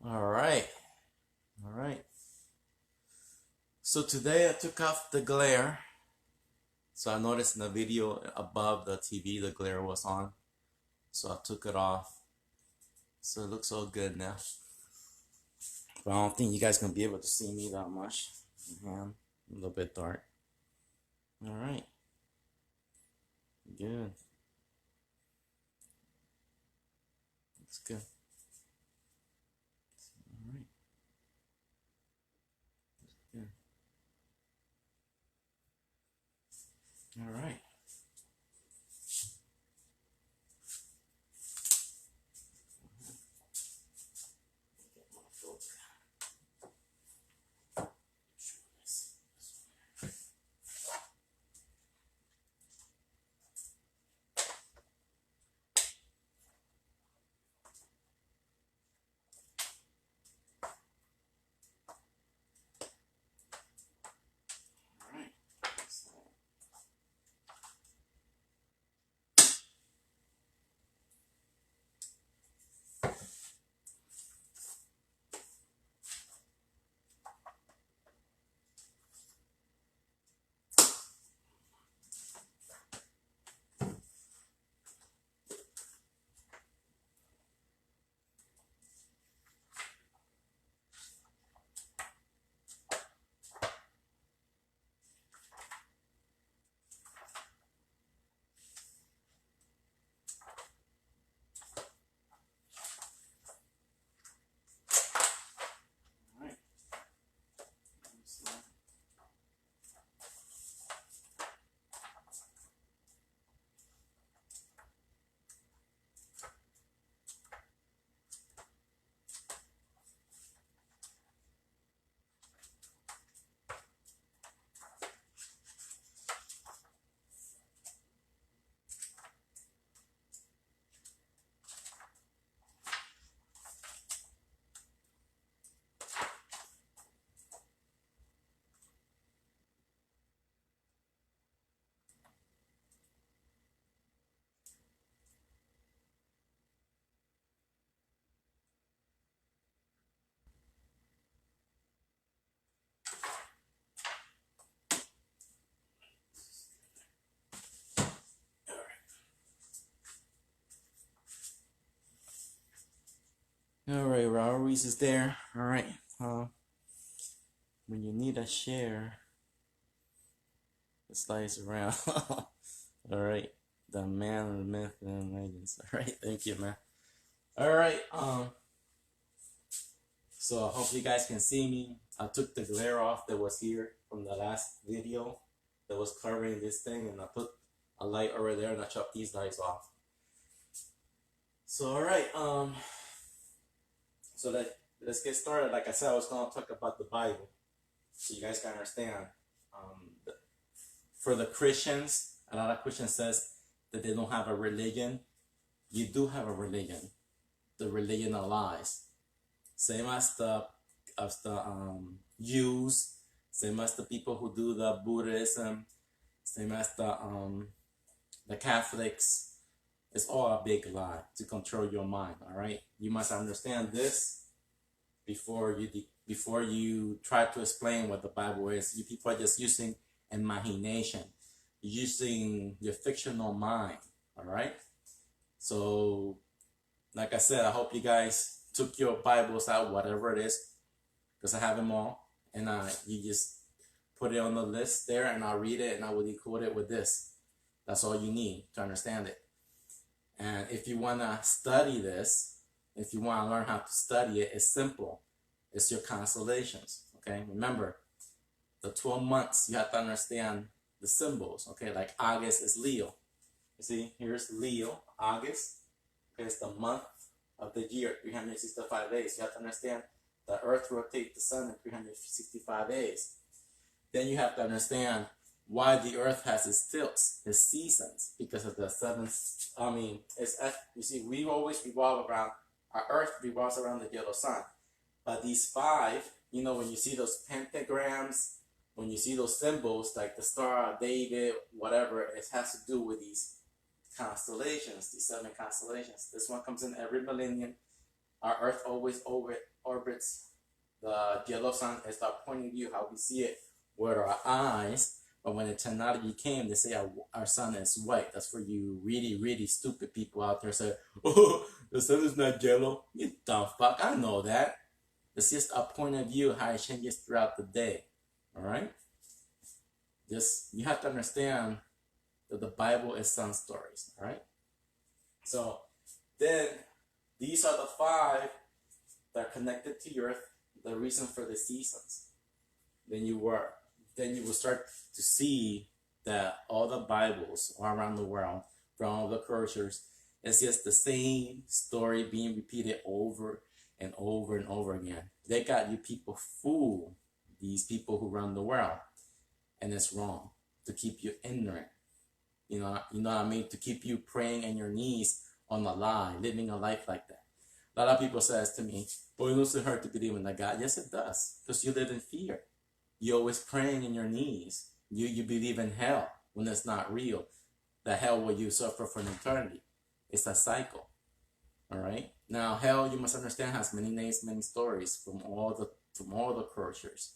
All right, all right. So today I took off the glare. So I noticed in the video above the TV the glare was on. So I took it off. So it looks all good now. But I don't think you guys gonna be able to see me that much. A little bit dark. All right, good. Looks good. All right, good. All right. Get my filter. All right. All right. All right, Raul Reese is there. All right. When you need a share, it slides around. All right. The man, the myth, and the legends. All right. Thank you, man. All right. So I hope you guys can see me. I took the glare off that was here from the last video that was covering this thing, and I put a light over there, and I chopped these lights off. So all right. So let's get started. Like I said, I was gonna talk about the Bible, so you guys can understand. For the Christians, a lot of Christians says that they don't have a religion. You do have a religion. The religion of lies. Same as the Jews, same as the people who do the Buddhism, same as the Catholics. It's all a big lie to control your mind. All right, you must understand this before you try to explain what the Bible is. You people are just using imagination, using your fictional mind. All right. So, like I said, I hope you guys took your Bibles out, whatever it is, because I have them all, and you just put it on the list there, and I'll read it, and I will decode it with this. That's all you need to understand it. And if you want to study this, if you want to learn how to study it, it's simple. It's your constellations, okay? Remember, the 12 months, you have to understand the symbols, okay? Like August is Leo. You see, here's Leo, August. Okay, it's the month of the year, 365 days. You have to understand the earth rotates the sun in 365 days. Then you have to understand why the earth has its tilts, its seasons, because of the seven. You see, we always revolve around, our earth revolves around the yellow sun. But these five, when you see those pentagrams, when you see those symbols like the Star of David, whatever, it has to do with these constellations, these seven constellations. This one comes in every millennium. our Earth always orbits the yellow sun. It's the point of view, how we see it with our eyes. But when the technology came, they say our sun is white. That's for you really, really stupid people out there say, oh, the sun is not yellow. You dumb fuck. I know that. It's just a point of view, how it changes throughout the day. All right? Just, you have to understand that the Bible is sun stories. All right? So, then, these are the 5 that are connected to Earth, the reason for the seasons. Then you will start to see that all the Bibles all around the world, from all the cultures, it's just the same story being repeated over and over and over again. They got you people fooled, these people who run the world, and it's wrong, to keep you ignorant. You know what I mean? To keep you praying on your knees on a lie, living a life like that. A lot of people says to me, "Boy, it doesn't hurt to believe in a God." Yes, it does, because you live in fear. You're always praying in your knees. You believe in hell when it's not real. The hell will you suffer for an eternity. It's a cycle. All right. Now, hell, you must understand, has many names, many stories from all the cultures.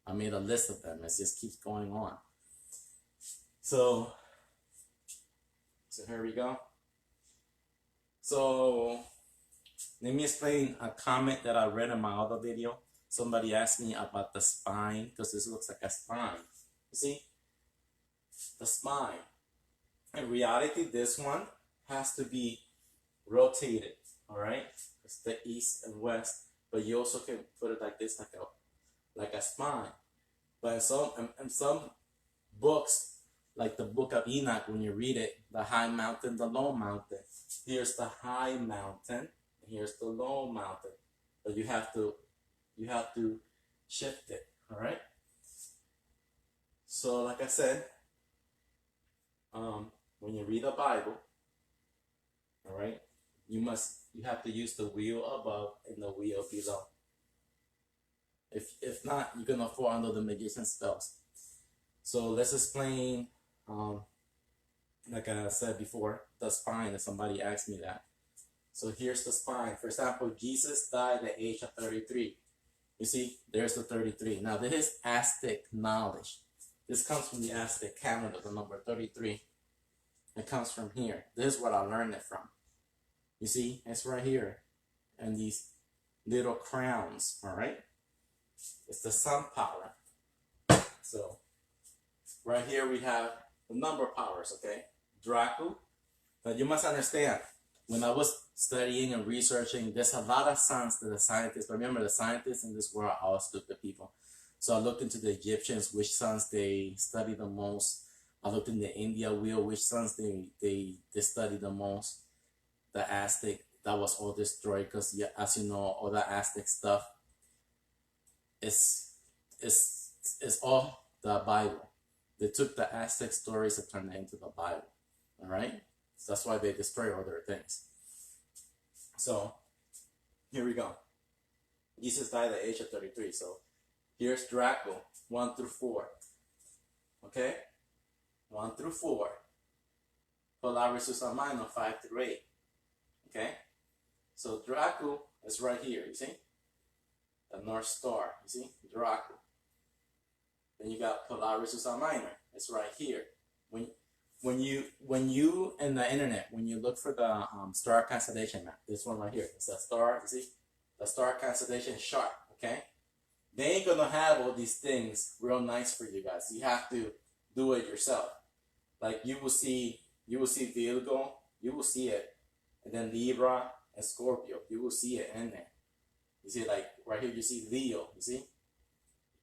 I made a list of them. It just keeps going on. So here we go. So let me explain a comment that I read in my other video. Somebody asked me about the spine, because this looks like a spine. You see? The spine. In reality, this one has to be rotated. All right? It's the east and west. But you also can put it like this, like a spine. But in some books, like the book of Enoch, when you read it, the high mountain, the low mountain. Here's the high mountain, and here's the low mountain. But you have to shift it, all right? So like I said, when you read the Bible, all right, you have to use the wheel above and the wheel below. If not, you're gonna fall under the magician spells. So let's explain, like I said before, the spine, if somebody asked me that. So here's the spine. For example, Jesus died at the age of 33. You see, there's the 33. Now, this is Aztec knowledge. This comes from the Aztec calendar, the number 33. It comes from here. This is what I learned it from. You see, it's right here. And these little crowns, all right? It's the sun power. So, right here we have the number powers, okay? Draco. Now, you must understand, when I was studying and researching, there's a lot of suns that the scientists, remember the scientists in this world are all stupid people. So I looked into the Egyptians, which suns they study the most. I looked in the India wheel, which suns they study the most. The Aztec, that was all destroyed because, yeah, as you know, all the Aztec stuff is all the Bible. They took the Aztec stories and turned it into the Bible. All right? So that's why they destroy all their things. So, here we go. Jesus died at the age of 33. So, here's Draco, 1 through 4. Okay? 1 through 4. Polaris Ursa Minor, 5 through 8. Okay? So, Draco is right here, you see? The North Star, you see? Draco. Then you got Polaris Ursa Minor. It's right here. When you in the internet, when you look for the star constellation map, this one right here, it's a star, you see? The star constellation chart, okay? They ain't gonna have all these things real nice for you guys. You have to do it yourself. Like you will see Virgo, you will see it. And then Libra and Scorpio, you will see it in there. You see, like right here, you see Leo, you see?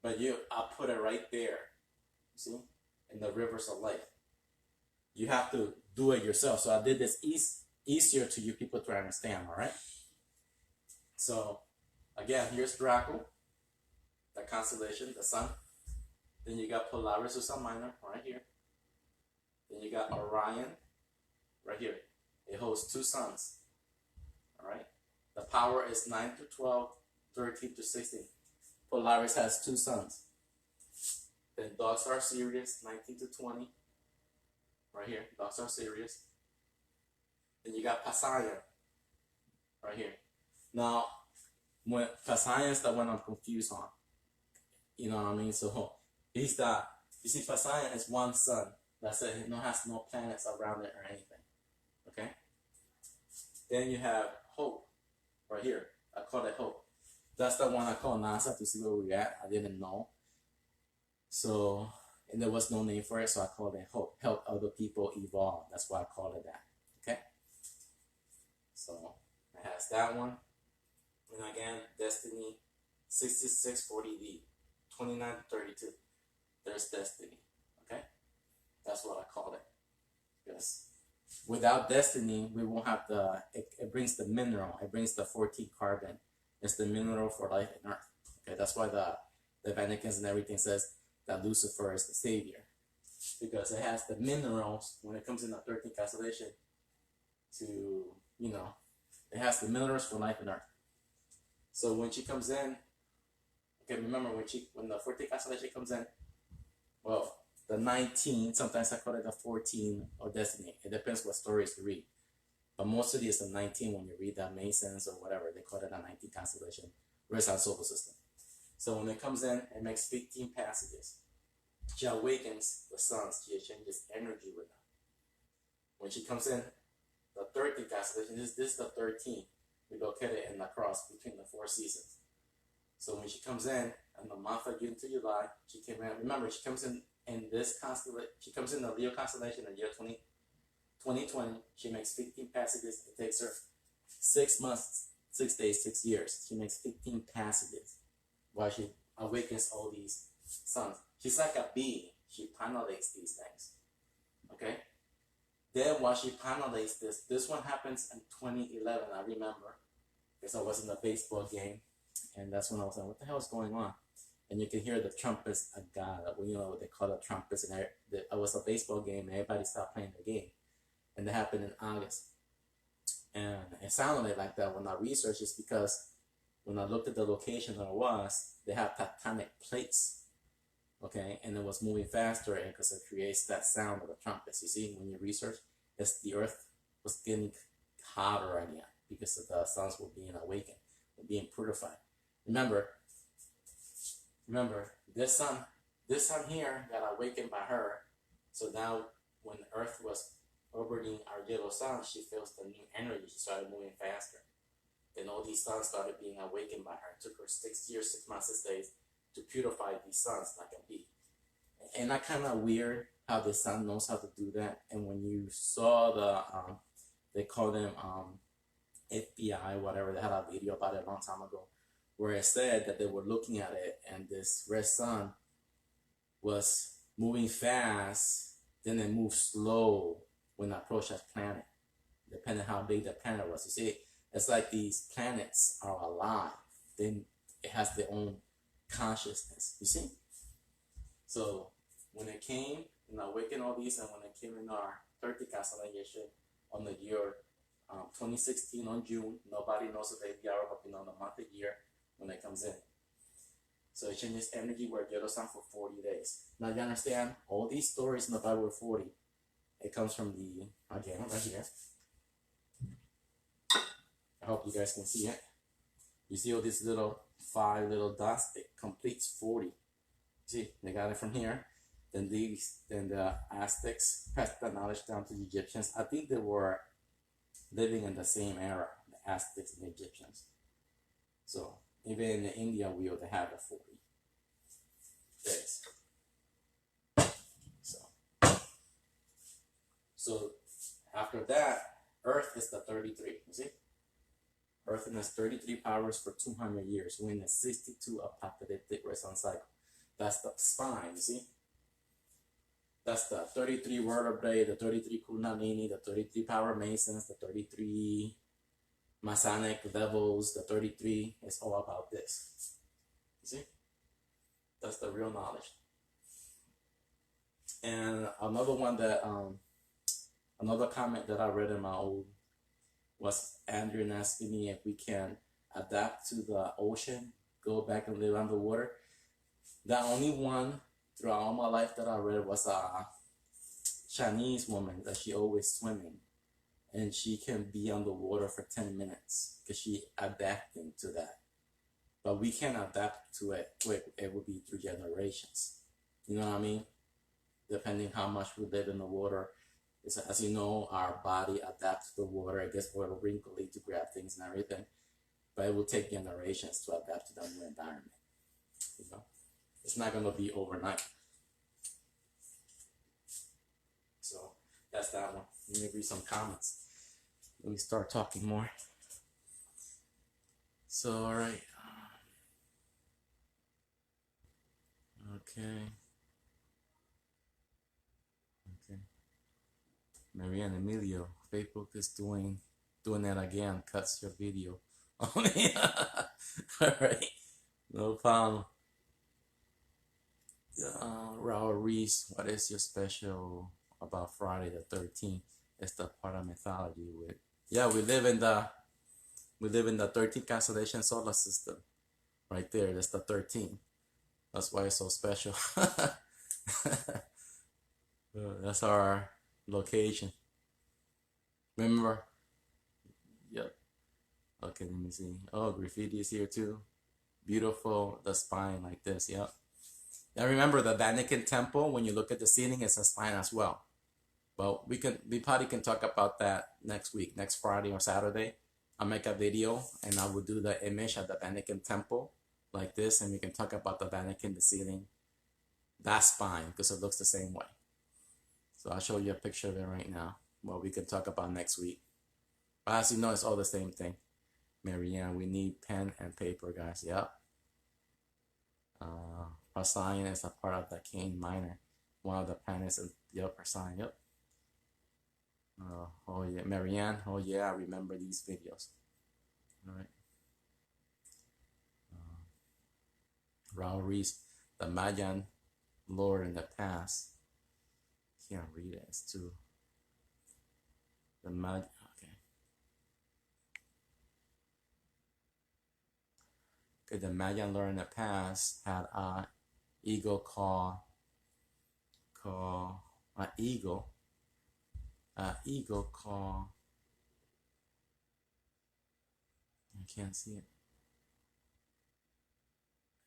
But I'll put it right there, you see? In the rivers of life. You have to do it yourself. So I did this easier to you people to understand, all right? So, again, here's Draco, the constellation, the sun. Then you got Polaris Ursa Minor, right here. Then you got Orion, right here. It holds 2 suns, all right? The power is 9 to 12, 13 to 16. Polaris has 2 suns. Then dogs are Sirius, 19 to 20. Right here, dogs are Sirius. Then you got Pasaya, right here. Now, when Passion is the one I'm confused on. You know what I mean? So he's the, you see, Passion is one sun. That's it. He has no planets around it or anything. Okay? Then you have Hope right here. I call it Hope. That's the one I call NASA to see where we're at. I didn't know. So, and there was no name for it, so I called it Hope. Help other people evolve. That's why I called it that. Okay? So, it has that one. And again, Destiny 6640D, 2932. There's Destiny. Okay? That's what I call it. Yes. Without Destiny, we won't have the, it brings the mineral. It brings the 14 carbon. It's the mineral for life in Earth. Okay? That's why the Vatican's and everything says that Lucifer is the savior. Because it has the minerals when it comes in the 13th constellation to, you know, it has the minerals for life in Earth. So when she comes in, okay, remember when the 14th constellation comes in, well, the 19, sometimes I call it the 14 or Destiny. It depends what stories you read. But mostly it's the 19 when you read the Masons or whatever. They call it a 19 constellation. Where's our solar system? So when it comes in, it makes 15 passages. She awakens the suns. She exchanges energy with them. When she comes in, the 13th constellation, this is the 13th. We locate it in the cross between the 4 seasons. So when she comes in the month of June to July, she came in. Remember, she comes in this constellation. She comes in the Leo constellation in the year 2020. She makes 15 passages. It takes her 6 months, 6 days, 6 years. She makes 15 passages while she awakens all these suns. She's like a bee. She pollinates these things. Okay? Then while she pollinates this one happens in 2011, I remember. Because I was in a baseball game. And that's when I was like, what the hell is going on? And you can hear the trumpets, you know what they call the trumpets. And it was a baseball game, and everybody stopped playing the game. And that happened in August. And it sounded like that when I researched. It's because when I looked at the location that it was, they have tectonic plates. Okay, and it was moving faster, and because it creates that sound of the trumpets. You see, when you research, it's the Earth was getting hotter again because of the suns were being awakened, were being purified. Remember, this sun here got awakened by her. So now, when the Earth was orbiting our yellow sun, she feels the new energy. She started moving faster. Then all these suns started being awakened by her. It took her 6 years, 6 months, 6 days to purify these suns like a bee. And that kind of weird how the sun knows how to do that. And when you saw the, they call them FBI, whatever, they had a video about it a long time ago, where it said that they were looking at it and this red sun was moving fast, then it moved slow when it approached that planet, depending how big the planet was. You see, it's like these planets are alive. Then it has their own consciousness, you see? So when it came and awakened all these, and when it came in our 30th constellation on the year 2016 on June, nobody knows the ABR, but we know the month and year when it comes in. So it changes energy where yellow sun for 40 days. Now you understand, all these stories in the Bible are 40. It comes from the, again, right here. I hope you guys can see it. You see all these 5 little dots? It completes 40. See, they got it from here. Then the Aztecs passed that knowledge down to the Egyptians. I think they were living in the same era, the Aztecs and the Egyptians. So even in the Indian wheel, they have the 40 days. So after that, Earth is the 33. You see? Earth has 33 powers for 200 years. We're in the 62 apocalyptic red sun cycle. That's the spine, you see? That's the 33 vertebrae, the 33 Kundalini, the 33 power masons, the 33 Masonic levels, the 33. It's all about this. You see? That's the real knowledge. And another one that, another comment that I read in my old was Andrew asking me if we can adapt to the ocean, go back and live underwater. The only one throughout all my life that I read was a Chinese woman that she always swimming. and she can be underwater for 10 minutes because she adapting to that. But we can adapt to it quick. It will be through generations. You know what I mean? Depending how much we live in the water. As you know, our body adapts to the water. It gets a little wrinkly to grab things and everything. But it will take generations to adapt to the new environment. You know? It's not going to be overnight. So that's that one. Let me read some comments. Let me start talking more. So, all right. Okay. Marianne Emilio, Facebook is doing that again. Cuts your video. Oh yeah. All right. No problem. Raul Reese, what is your special about Friday the 13th? It's the part of mythology with. Yeah, we live in the 13th constellation solar system. Right there, that's the 13th. That's why it's so special. That's our location. Remember? Yep. Okay, let me see. Oh, graffiti is here too. Beautiful, the spine like this. Yep. Now remember the Vatican temple, when you look at the ceiling, it's a spine as well. But we probably can talk about that next week, next Friday or Saturday. I'll make a video and I will do the image of the Vatican temple like this, and we can talk about the Vatican, the ceiling, that spine, because it looks the same way. So I'll show you a picture of it right now. Well, we can talk about next week. But as you know, it's all the same thing. Marianne, we need pen and paper, guys. Yep. Procyon is a part of the Cain Minor. One of the planets in Procyon. Yep. Oh yeah, Marianne. Oh yeah, I remember these videos. All right. Raul Reese, the Mayan lore in the past. Can't read it. It's too. The Mayan. Okay, the Mayan lore in the past had a eagle called an eagle called, I can't see it.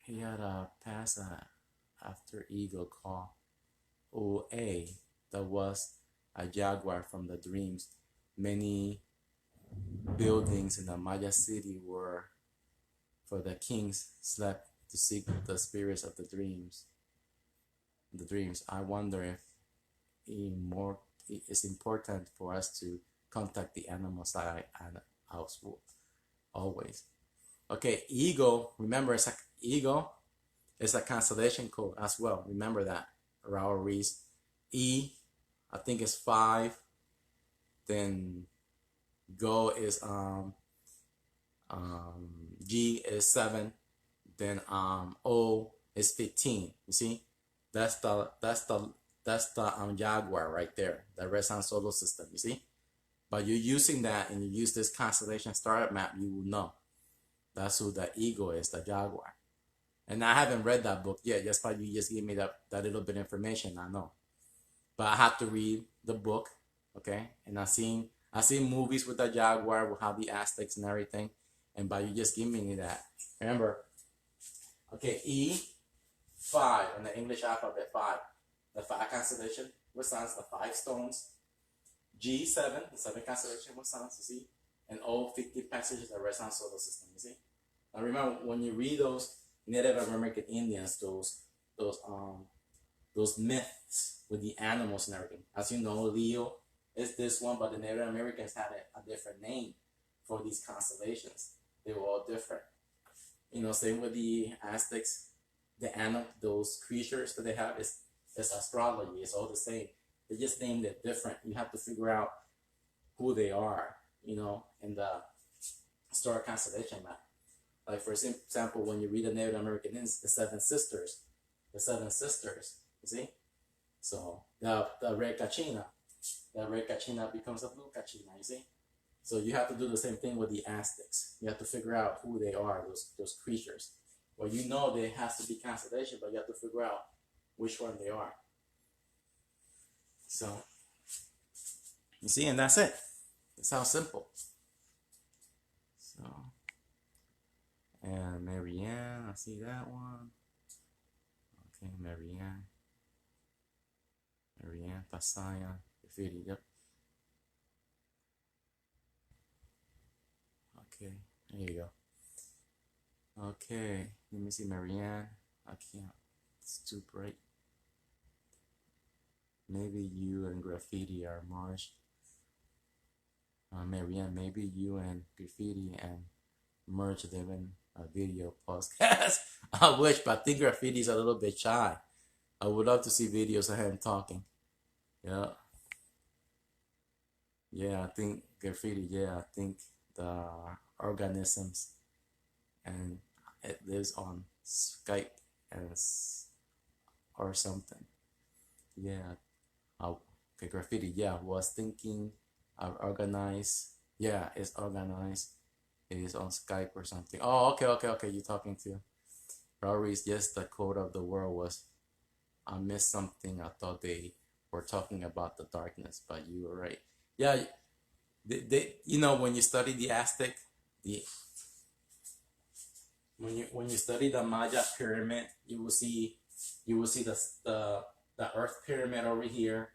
He had a past after eagle called OA that was a jaguar from the dreams. Many buildings in the Maya city were for the kings slept to seek the spirits of the dreams. I wonder if it's important for us to contact the animal side and household always. Okay, eagle. Remember, eagle is a constellation code as well. Remember that. Raul Reese. E, I think it's 5. Then go is G is 7. Then O is 15. You see, that's the jaguar right there, the Red Sun solar system. You see, but you're using that and you use this constellation star map, you will know that's who the eagle is, the jaguar. And I haven't read that book yet. Just why you just give me that little bit of information. I know, but I have to read the book, okay? And I seen movies with the jaguar, with how the Aztecs and everything. And by you just give me that. Remember, okay, E, 5 in the English alphabet, 5. The 5 constellation, what signs? The 5 stones. G, 7, the 7 constellation, what signs? You see? And O, 50 passages, the Red Sun solar system. You see? Now remember, when you read those Native American Indians, those myths with the animals and everything. As you know, Leo is this one, but the Native Americans had a different name for these constellations. They were all different. You know, same with the Aztecs, those creatures that they have is astrology. It's all the same. They just named it different. You have to figure out who they are, you know, in the star constellation map. Like, for example, when you read the Native American Indians, the 7 sisters, you see? So the red kachina becomes a blue kachina, you see? So you have to do the same thing with the Aztecs. You have to figure out who they are, those creatures. Well, you know there has to be constellation, but you have to figure out which one they are. So, you see, and that's it. It sounds simple. So, and Marianne, I see that one. Okay, Marianne, Pasaya, Graffiti, yep. Okay, there you go. Okay, let me see Marianne. I can't, it's too bright. Maybe you and Graffiti are merged. Marianne, maybe you and Graffiti and merge them in a video podcast. I wish, but I think Graffiti's a little bit shy. I would love to see videos of him talking. Yeah. Yeah, I think Graffiti, yeah, I think the organisms and it lives on Skype as or something. Yeah. Okay, Graffiti, yeah, was thinking of organize. Yeah, it's organized. It is on Skype or something. Oh, okay. You're talking to Rory's. Yes, the quote of the world was, I missed something. I thought they were talking about the darkness, but you were right. Yeah, you know, when you study the Aztec, the when you study the Maya pyramid, you will see the Earth pyramid over here.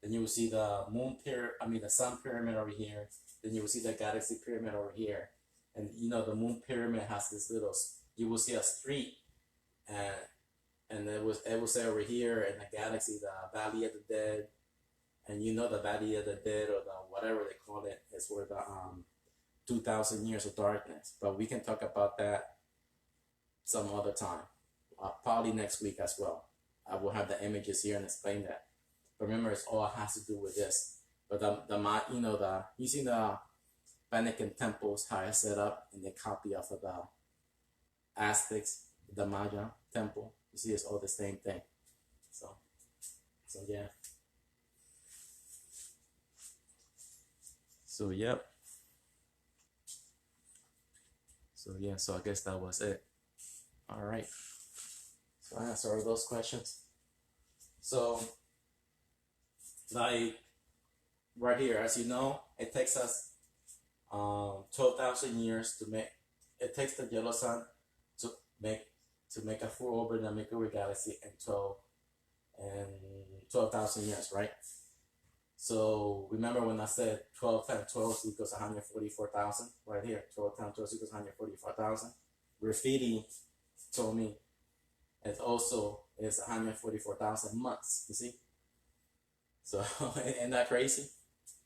Then you will see the the Sun pyramid over here. Then you will see the Galaxy pyramid over here. And you know the Moon pyramid has this little. You will see a street, and it was say over here in the Galaxy, the Valley of the Dead, and you know the Valley of the Dead or the whatever they call it is where the 2,000 years of darkness. But we can talk about that some other time, probably next week as well. I will have the images here and explain that. But remember, it's all has to do with this. But you see the Vatican temples how I set up in the copy of the Aztecs, the Maya temple. You see, it's all the same thing. So yeah. So yep. So yeah. So I guess that was it. All right. So I answered those questions. So like right here, as you know, it takes us 12,000 years to make. It takes the yellow sun to make a full orbit in the Milky Way galaxy in 12,000 years, right? So remember when I said 12 times 12 equals 144,000 right here. 12 times 12 equals 144,000. Graffiti told me it also is 144,000 months. You see? So isn't that crazy?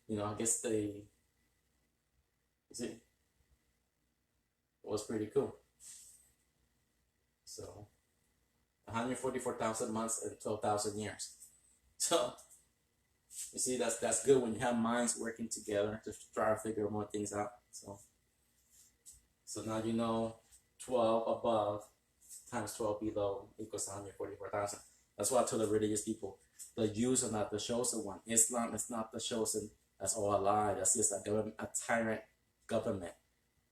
You know, I guess you see, it was pretty cool. So 144,000 months and 12,000 years. So you see, that's good when you have minds working together to try to figure more things out. So now you know 12 above times 12 below equals 144,000. That's why I tell the religious people, the Jews are not the chosen one. Islam is not the chosen. That's all a lie. That's just a tyrant government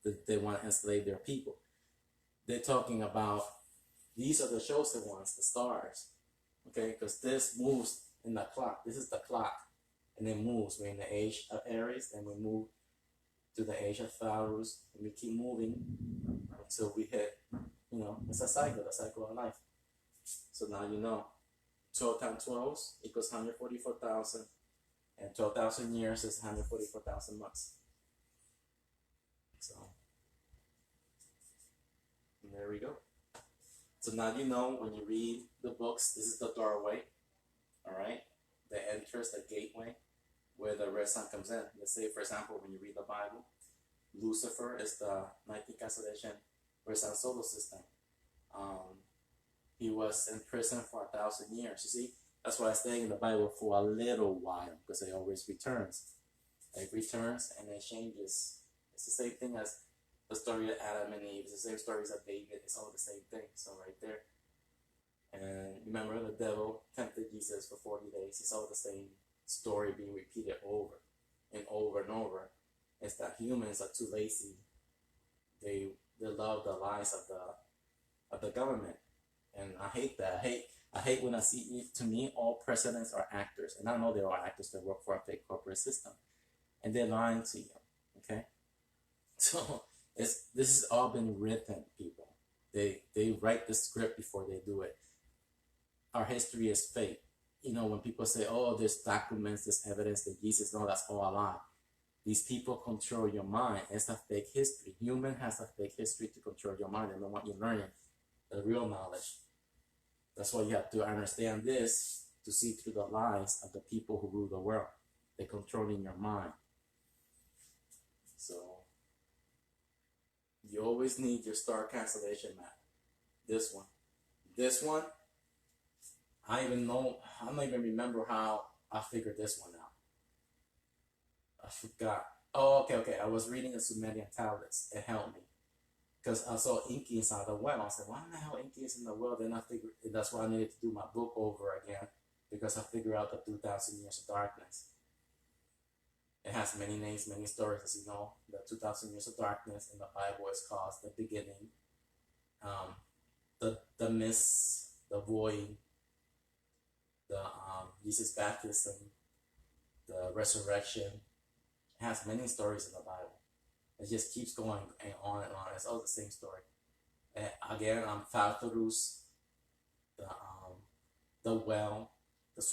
that they want to enslave their people. They're talking about these are the chosen ones, the stars. Okay, because this moves in the clock. This is the clock. And it moves. We're in the age of Aries, and we move to the age of Pharaohs, and we keep moving until we hit, it's a cycle of life. So now you know 12 times 12 equals 144,000, and 12,000 years is 144,000 months. So there we go. So now you know when you read the books, this is the doorway, all right? The entrance, the gateway, where the red sun comes in. Let's say, for example, when you read the Bible, Lucifer is the 19th constellation, red sun solar system. He was in prison for 1,000 years. You see, that's why I stay in the Bible for a little while, because it always returns. It returns and it changes. It's the same thing as the story of Adam and Eve. It's the same stories of David. It's all the same thing. So right there. And remember, the devil tempted Jesus for 40 days. It's all the same story being repeated over and over and over. It's that humans are too lazy. They love the lies of the government, and I hate that. I hate when I see. To me, all presidents are actors, and I know they're all actors that work for a big corporate system. and they're lying to you. Okay, so this has all been written, people. They write the script before they do it. Our history is fake. You know, when people say, "Oh, there's documents, there's evidence that Jesus," no, that's all a lie. These people control your mind. It's a fake history. Human has a fake history to control your mind. They don't want you learning the real knowledge. That's why you have to understand this to see through the lies of the people who rule the world. They're controlling your mind. So you always need your star cancellation map. This one. This one, I don't even remember how I figured this one out. I forgot. Oh, okay. I was reading the Sumerian tablets. It helped me. Because I saw Inky inside the well. I said, why the hell Inky is in the well? Then I figured that's why I needed to do my book over again. Because I figured out the 2,000 years of darkness. It has many names, many stories, as you know. The 2,000 years of darkness in the Bible is called the beginning. The mist, the void, the Jesus' baptism, the resurrection. It has many stories in the Bible. It just keeps going and on and on. It's all the same story. And again, Faltarus, the well, the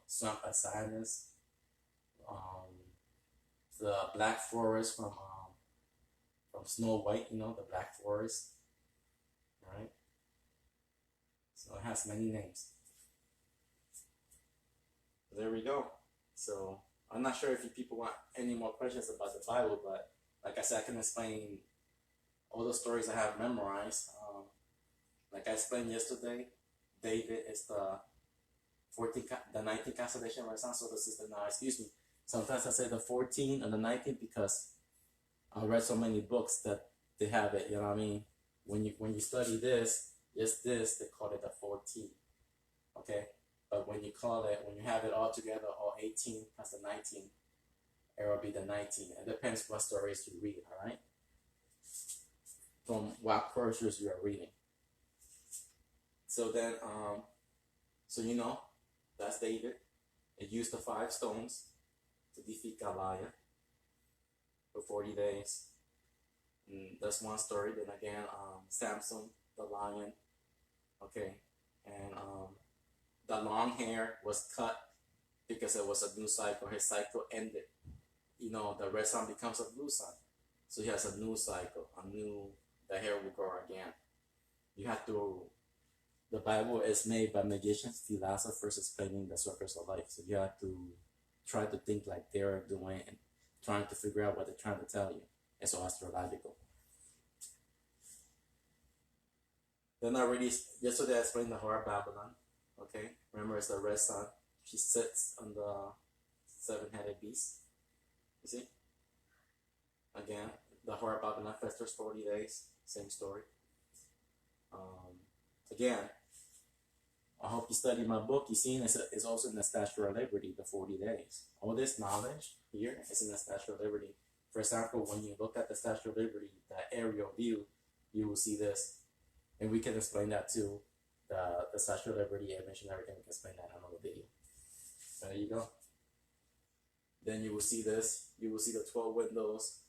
swamp at Sinus, the Black Forest from Snow White. You know, the Black Forest, right? So it has many names. There we go. So I'm not sure if you people want any more questions about the Bible, but like I said, I can explain all the stories I have memorized. Like I explained yesterday, David is the 19th constellation Renaissance. So this is the 9. Excuse me. Sometimes I say the 14 and the 19th because I read so many books that they have it. You know what I mean? When you study this, just this, they call it the 14. Okay. But when you have it all together, all 18 plus the 19, it will be the 19. It depends what stories you read, all right? From what courses you are reading. So then, so you know, that's David. It used the 5 stones to defeat Goliath for 40 days. And that's one story. Then again, Samson, the lion. Okay. And the long hair was cut because it was a new cycle. His cycle ended. You know, the red sun becomes a blue sun. So he has a new cycle, the hair will grow again. The Bible is made by magicians, philosophers explaining the circles of life. So you have to try to think like they're doing and trying to figure out what they're trying to tell you. It's all astrological. Then yesterday I explained the Whore of Babylon. Okay, remember it's the red sun. She sits on the 7-headed beast. You see? Again, the Whore of Babylon festers 40 days. Same story. Again, I hope you study my book. You see, it's also in the Statue of Liberty, the 40 days. All this knowledge here is in the Statue of Liberty. For example, when you look at the Statue of Liberty, the aerial view, you will see this. And we can explain that too. The Statue of Liberty image and everything, we can explain that in another video. There you go. Then you will see this. You will see the 12 windows.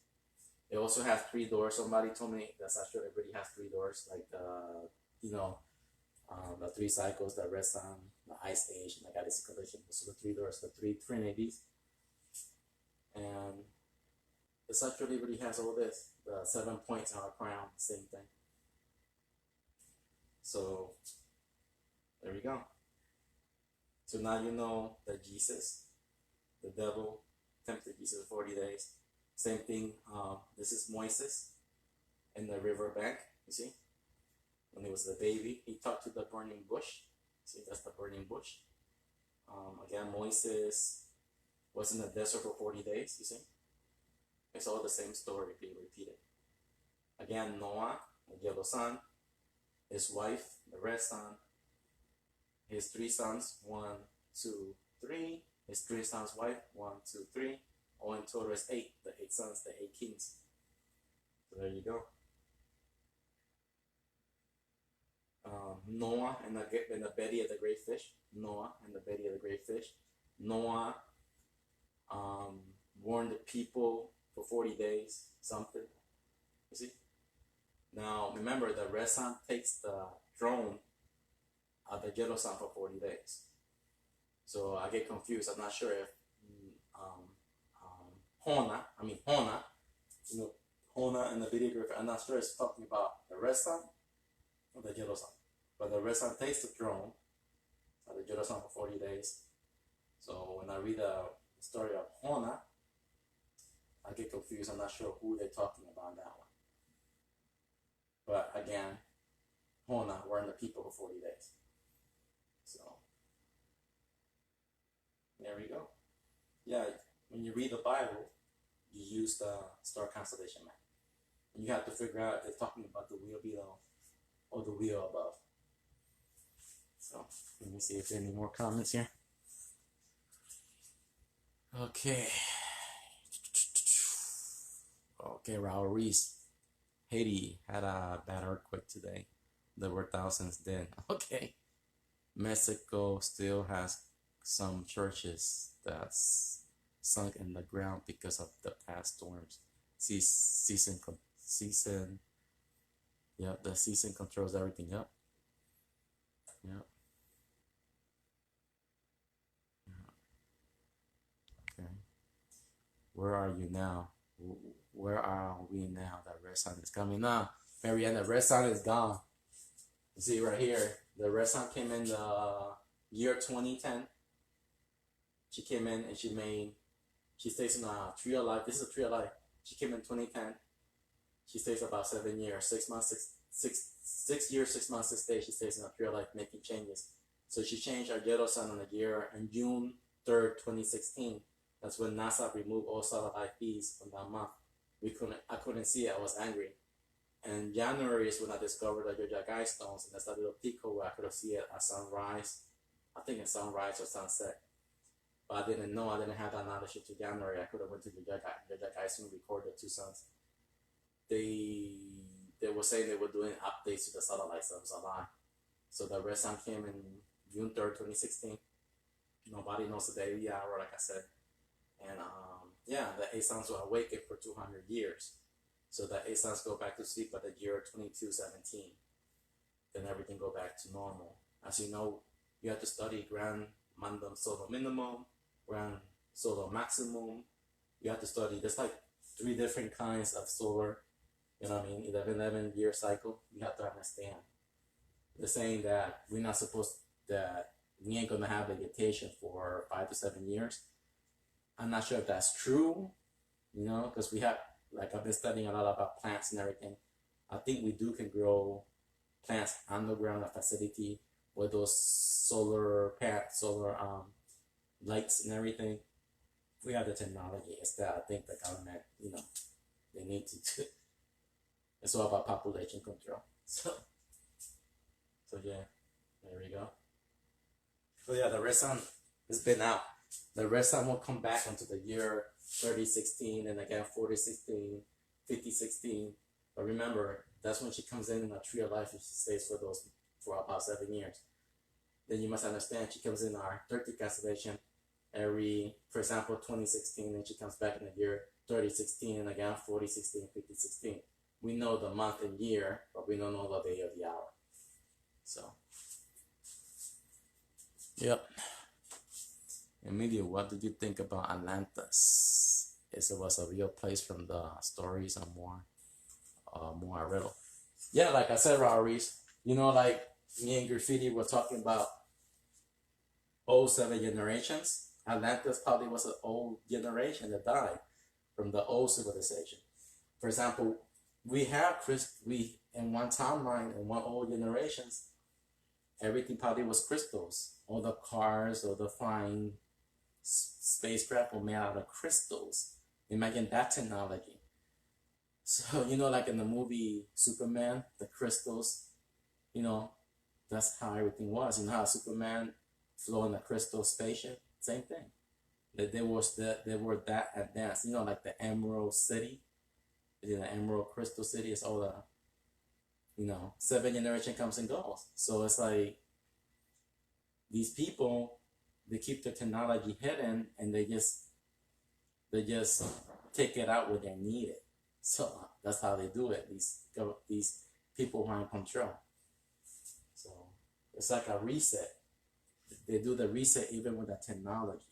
It also has 3 doors. Somebody told me the Statue of Liberty has 3 doors, like the 3 cycles, the red sun, the ice age, and the galaxy collision. So the 3 doors, the 3 trinities. And the Statue of Liberty has all this. The 7 points on a crown, same thing. So there we go. So now you know that Jesus, the devil, tempted Jesus 40 days. Same thing. This is Moses in the river bank. You see, when he was the baby, he talked to the burning bush. See, that's the burning bush. Again, Moses was in the desert for 40 days. You see, it's all the same story being repeated. Again, Noah, the yellow sun, his wife, the red sun, his 3 sons, 1, 2, 3. His 3 sons' wife, 1, 2, 3. All in total is 8. The 8 sons, the 8 kings. So there you go. Noah and the belly of the great fish. Noah and the belly of the great fish. Noah um, warn the people for 40 days, something. You see? Now, remember, the red sun takes the throne of the yellow sun for 40 days. So I get confused. I'm not sure if um, Hona, you know, Hona in the video graph, I'm not sure it's talking about the red sun or the yellow sun. But the red sun takes the throne of the yellow sun for 40 days. So when I read the story of Hona, I get confused. I'm not sure who they're talking about in that one. But again, Hona, we're in the people for 40 days. So there we go. Yeah, when you read the Bible, you use the star constellation map. And you have to figure out if they're talking about the wheel below or the wheel above. So let me see if there are any more comments here. Okay. Okay, Raul Reese. Haiti had a bad earthquake today. There were thousands dead. Okay. Mexico still has some churches that's sunk in the ground because of the past storms. Season. Yeah, the season controls everything. Yep. Yep. Okay. Where are you now? Where are we now? The red sun is coming now. Marianne, the red sun is gone. You see right here, the red sun came in the year 2010. She came in and she stays in a tree of life. This is a tree of life. She came in 2010. She stays about 7 years, 6 months, 6 years, 6 months, 6 days. She stays in a tree of life making changes. So she changed our yellow sun on the year on June 3rd, 2016. That's when NASA removed all satellite feeds from that month. I couldn't see it. I was angry. And January is when I discovered the Yojagai stones, and that's that little pico where I could see it at sunrise. I think it's sunrise or sunset. But I didn't know. I didn't have that knowledge until January. I could have went to Yojagai soon recorded 2 suns. They were saying they were doing updates to the satellites. That was a lie. So the red sun came in June 3rd, 2016. Nobody knows the day of the hour, like I said. And yeah, the 8 suns were awakened for 200 years. So the 8 suns go back to sleep at the year 2217. Then everything go back to normal. As you know, you have to study grand mandum solar minimum, grand solar maximum. You have to study, there's like 3 different kinds of solar, you know what I mean, 11 year cycle. You have to understand. They're saying that we're not supposed, that we ain't gonna have vegetation for 5 to 7 years. I'm not sure if that's true, you know, because we have, like I've been studying a lot about plants and everything. I think we can grow plants underground, a facility with those solar lights and everything. We have the technology. It's that I think the government, you know, they need to do. It's all about population control. So yeah, there we go. So yeah, the red sun has been out. The red sun will come back into the year 3016 and again 4016, 5016. But remember, that's when she comes in a tree of life and she stays for about 7 years. Then you must understand she comes in our 30 constellation every, for example, 2016, and she comes back in the year 3016 and again 4016, 5016. We know the month and year, but we don't know the day of the hour. So, yep. Emilio, what did you think about Atlantis? It was a real place from the stories and more I read. Yeah, like I said, Rauris, you know, like me and Graffiti were talking about old 7 generations. Atlantis probably was an old generation that died from the old civilization. For example, we in one timeline, in one old generations, everything probably was crystals. All the cars or the flying spacecraft were made out of crystals. Imagine that technology. So, you know, like in the movie Superman, the crystals, you know, that's how everything was. You know how Superman flew in a crystal spaceship? Same thing. They were that advanced. You know, like the Emerald City, the Emerald Crystal City is all the, you know, 7 generation comes and goes. So it's like these people, they keep the technology hidden and they just They just take it out when they need it. So that's how they do it. These people who are in control. So it's like a reset. They do the reset even with the technology.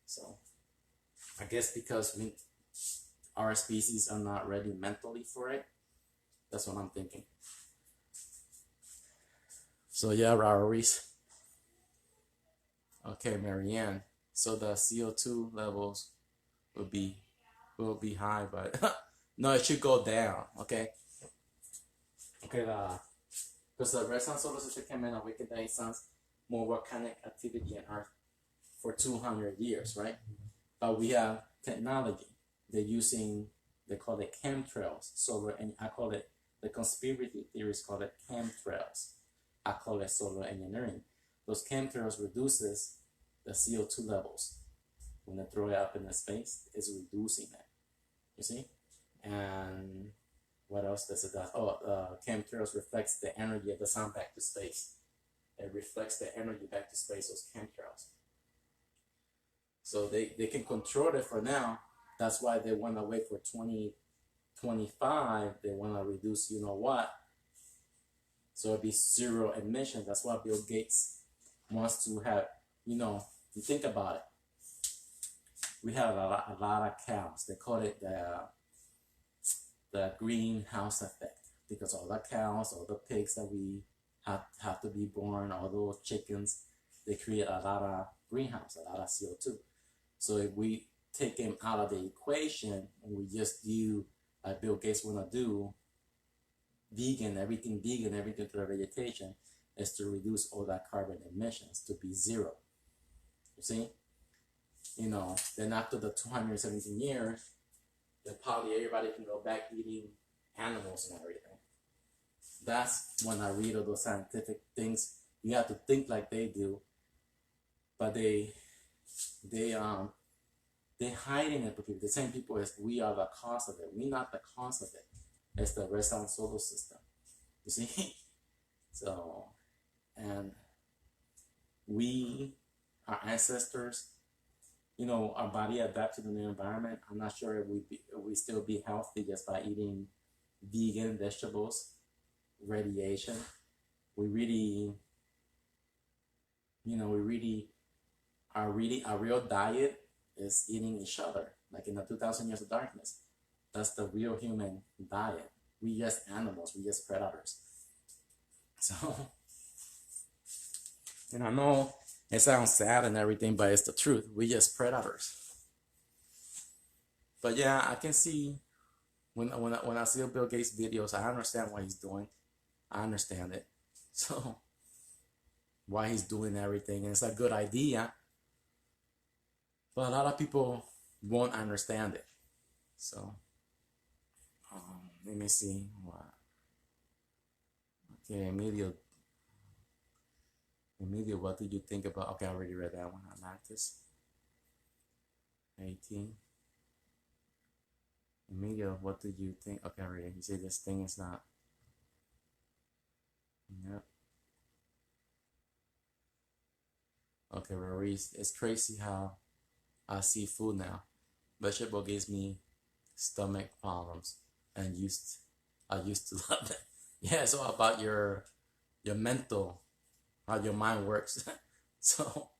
So I guess because our species are not ready mentally for it. That's what I'm thinking. So yeah, Reese. Okay, Marianne. So the CO2 levels will be high, but no, it should go down. Okay. Okay. Because the red sun solar system came in a wicked day suns more volcanic activity on Earth for 200 years, right? But we have technology. They call it chemtrails, solar, and I call it, the conspiracy theorists call it chemtrails. I call it solar engineering. Those chemtrails reduces the CO2 levels. When they throw it up in the space, it's reducing it. You see? And what else does it do? Oh, chemtrails reflects the energy of the sun back to space. It reflects the energy back to space, those chemtrails. So they can control it for now. That's why they want to wait for 2025. They want to reduce, you know what? So it'll be zero emission. That's why Bill Gates wants to have, you think about it. We have a lot of cows. They call it the greenhouse effect, because all the cows, all the pigs that we have to be born, all those chickens, they create a lot of greenhouse, a lot of CO2. So if we take them out of the equation and we just do, like Bill Gates want to do, everything to the vegetation, is to reduce all that carbon emissions to be zero. You see? Then after the 217 years, then probably everybody can go back eating animals and everything. That's when I read all those scientific things. You have to think like they do, but they hiding it because the same people as we are the cause of it. We're not the cause of it. It's the red sun solar system. You see? So, and our ancestors, our body adapt to the new environment. I'm not sure if we still be healthy just by eating vegan vegetables, radiation. We really, our real diet is eating each other, like in the 2,000 years of darkness. That's the real human diet. We just animals, we just predators. So, I know it sounds sad and everything, but it's the truth. We just predators. But yeah, I can see when I see Bill Gates videos, I understand what he's doing. I understand it. So why he's doing everything, and it's a good idea. But a lot of people won't understand it. So let me see. Okay, Emilio, what did you think about? Okay, I already read that one. Atlantis. 18. Emilio, what did you think? Okay, I read it. You say this thing is not. Yep. Okay, Maurice, it's crazy how I see food now. Vegetable gives me stomach problems, and I used to love it. Yeah, it's all about your mental, how your mind works. So,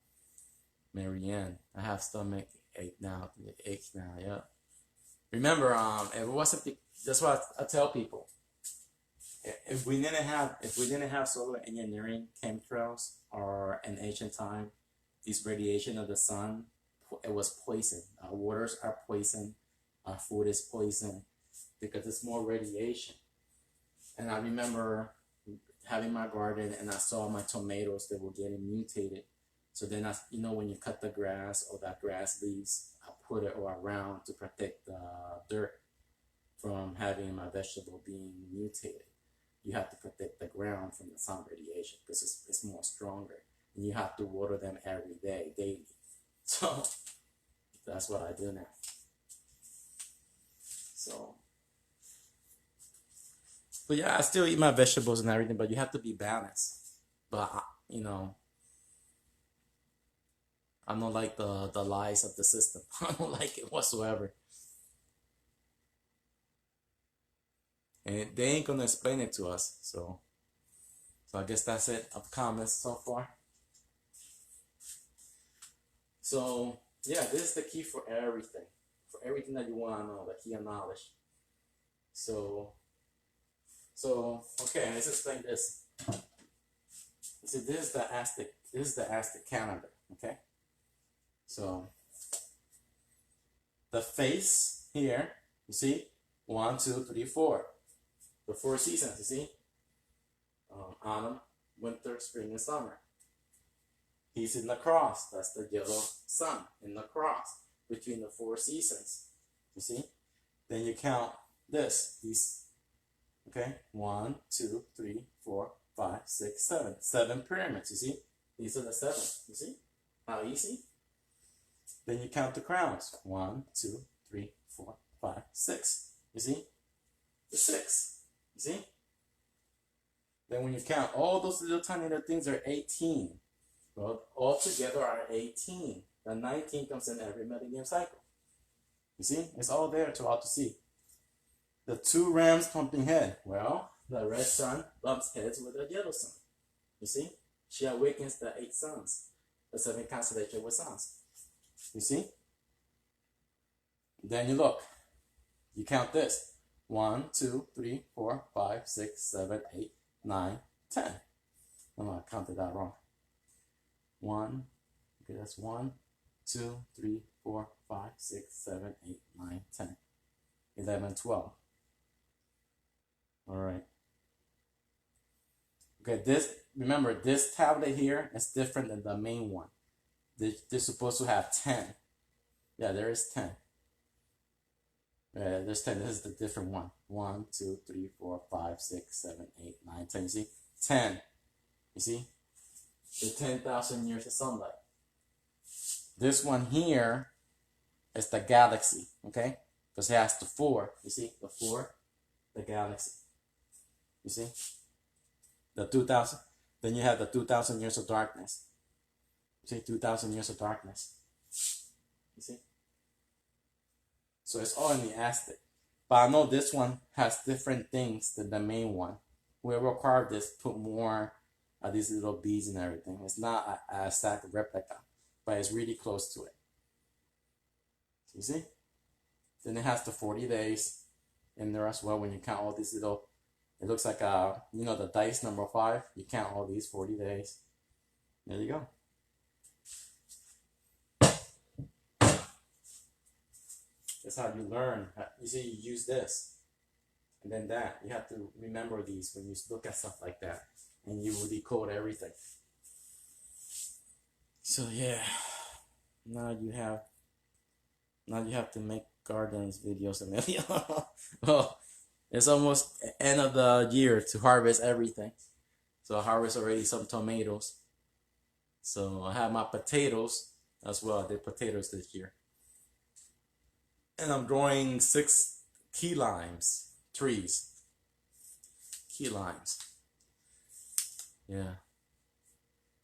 Marianne, I have stomach ache now. It aches now. Yeah. Remember, if it wasn't, that's what I tell people. If we didn't have solar engineering, chemtrails, or in ancient time, this radiation of the sun, it was poison. Our waters are poison. Our food is poison because it's more radiation. And I remember having my garden, and I saw my tomatoes that were getting mutated. So then when you cut the grass or that grass leaves, I put it all around to protect the dirt from having my vegetable being mutated. You have to protect the ground from the sun radiation because it's more stronger. And you have to water them every day, daily. So that's what I do now. So, but yeah, I still eat my vegetables and everything, but you have to be balanced. But, I don't like the lies of the system. I don't like it whatsoever. And they ain't gonna explain it to us. So I guess that's it of comments so far. So yeah, this is the key for everything. For everything that you want to know, the key of knowledge. So okay, let's explain this. See, this is the Aztec calendar, okay? So the face here, you see, 1, 2, 3, 4. The 4 seasons, you see? Autumn, winter, spring, and summer. He's in the cross. That's the yellow sun in the cross between the 4 seasons. You see? Then you count these. Okay? 1, 2, 3, 4, 5, 6, 7. 7 pyramids. You see? These are the 7. You see? How easy? Then you count the crowns. 1, 2, 3, 4, 5, 6. You see? The 6. You see? Then when you count all those little tiny little things are 18. Well, all together are 18. The 19 comes in every millennium cycle. You see? It's all there to all to see. The 2 rams pumping head. Well, the red sun bumps heads with the yellow sun. You see? She awakens the 8 suns. The 7 constellations with suns. You see? Then you look. You count this. 1, 2, 3, 4, 5, 6, 7, 8, 9, 10. Oh, I counted that wrong. 1, okay, that's 1, 2, 3, 4, 5, 6, 7, 8, 9, 10, 11, 12. All right. Okay, remember, this tablet here is different than the main one. They're supposed to have 10. Yeah, there is 10. Yeah, there's 10. This is the different one. 1, 2, 3, 4, 5, 6, 7, 8, 9, 10. You see? 10. You see? The 10,000 years of sunlight. This one here is the galaxy, okay? Because it has the 4. You see? The 4, the galaxy. You see? The 2,000. Then you have the 2,000 years of darkness. You see? 2,000 years of darkness. You see? So it's all in the Aztec. But I know this one has different things than the main one. Whoever carved this put more of these little beads and everything. It's not a exact replica, but it's really close to it. So you see? Then it has the 40 days in there as well. When you count all these little, it looks like the dice number 5. You count all these 40 days. There you go. That's how you learn. You see, you use this and then that. You have to remember these when you look at stuff like that, and you will decode everything. So yeah, now you have to make gardens videos and well, it's almost end of the year to harvest everything. So I harvest already some tomatoes. So I have my potatoes as well. I did potatoes this year. And I'm growing 6 key limes trees. Key limes. Yeah.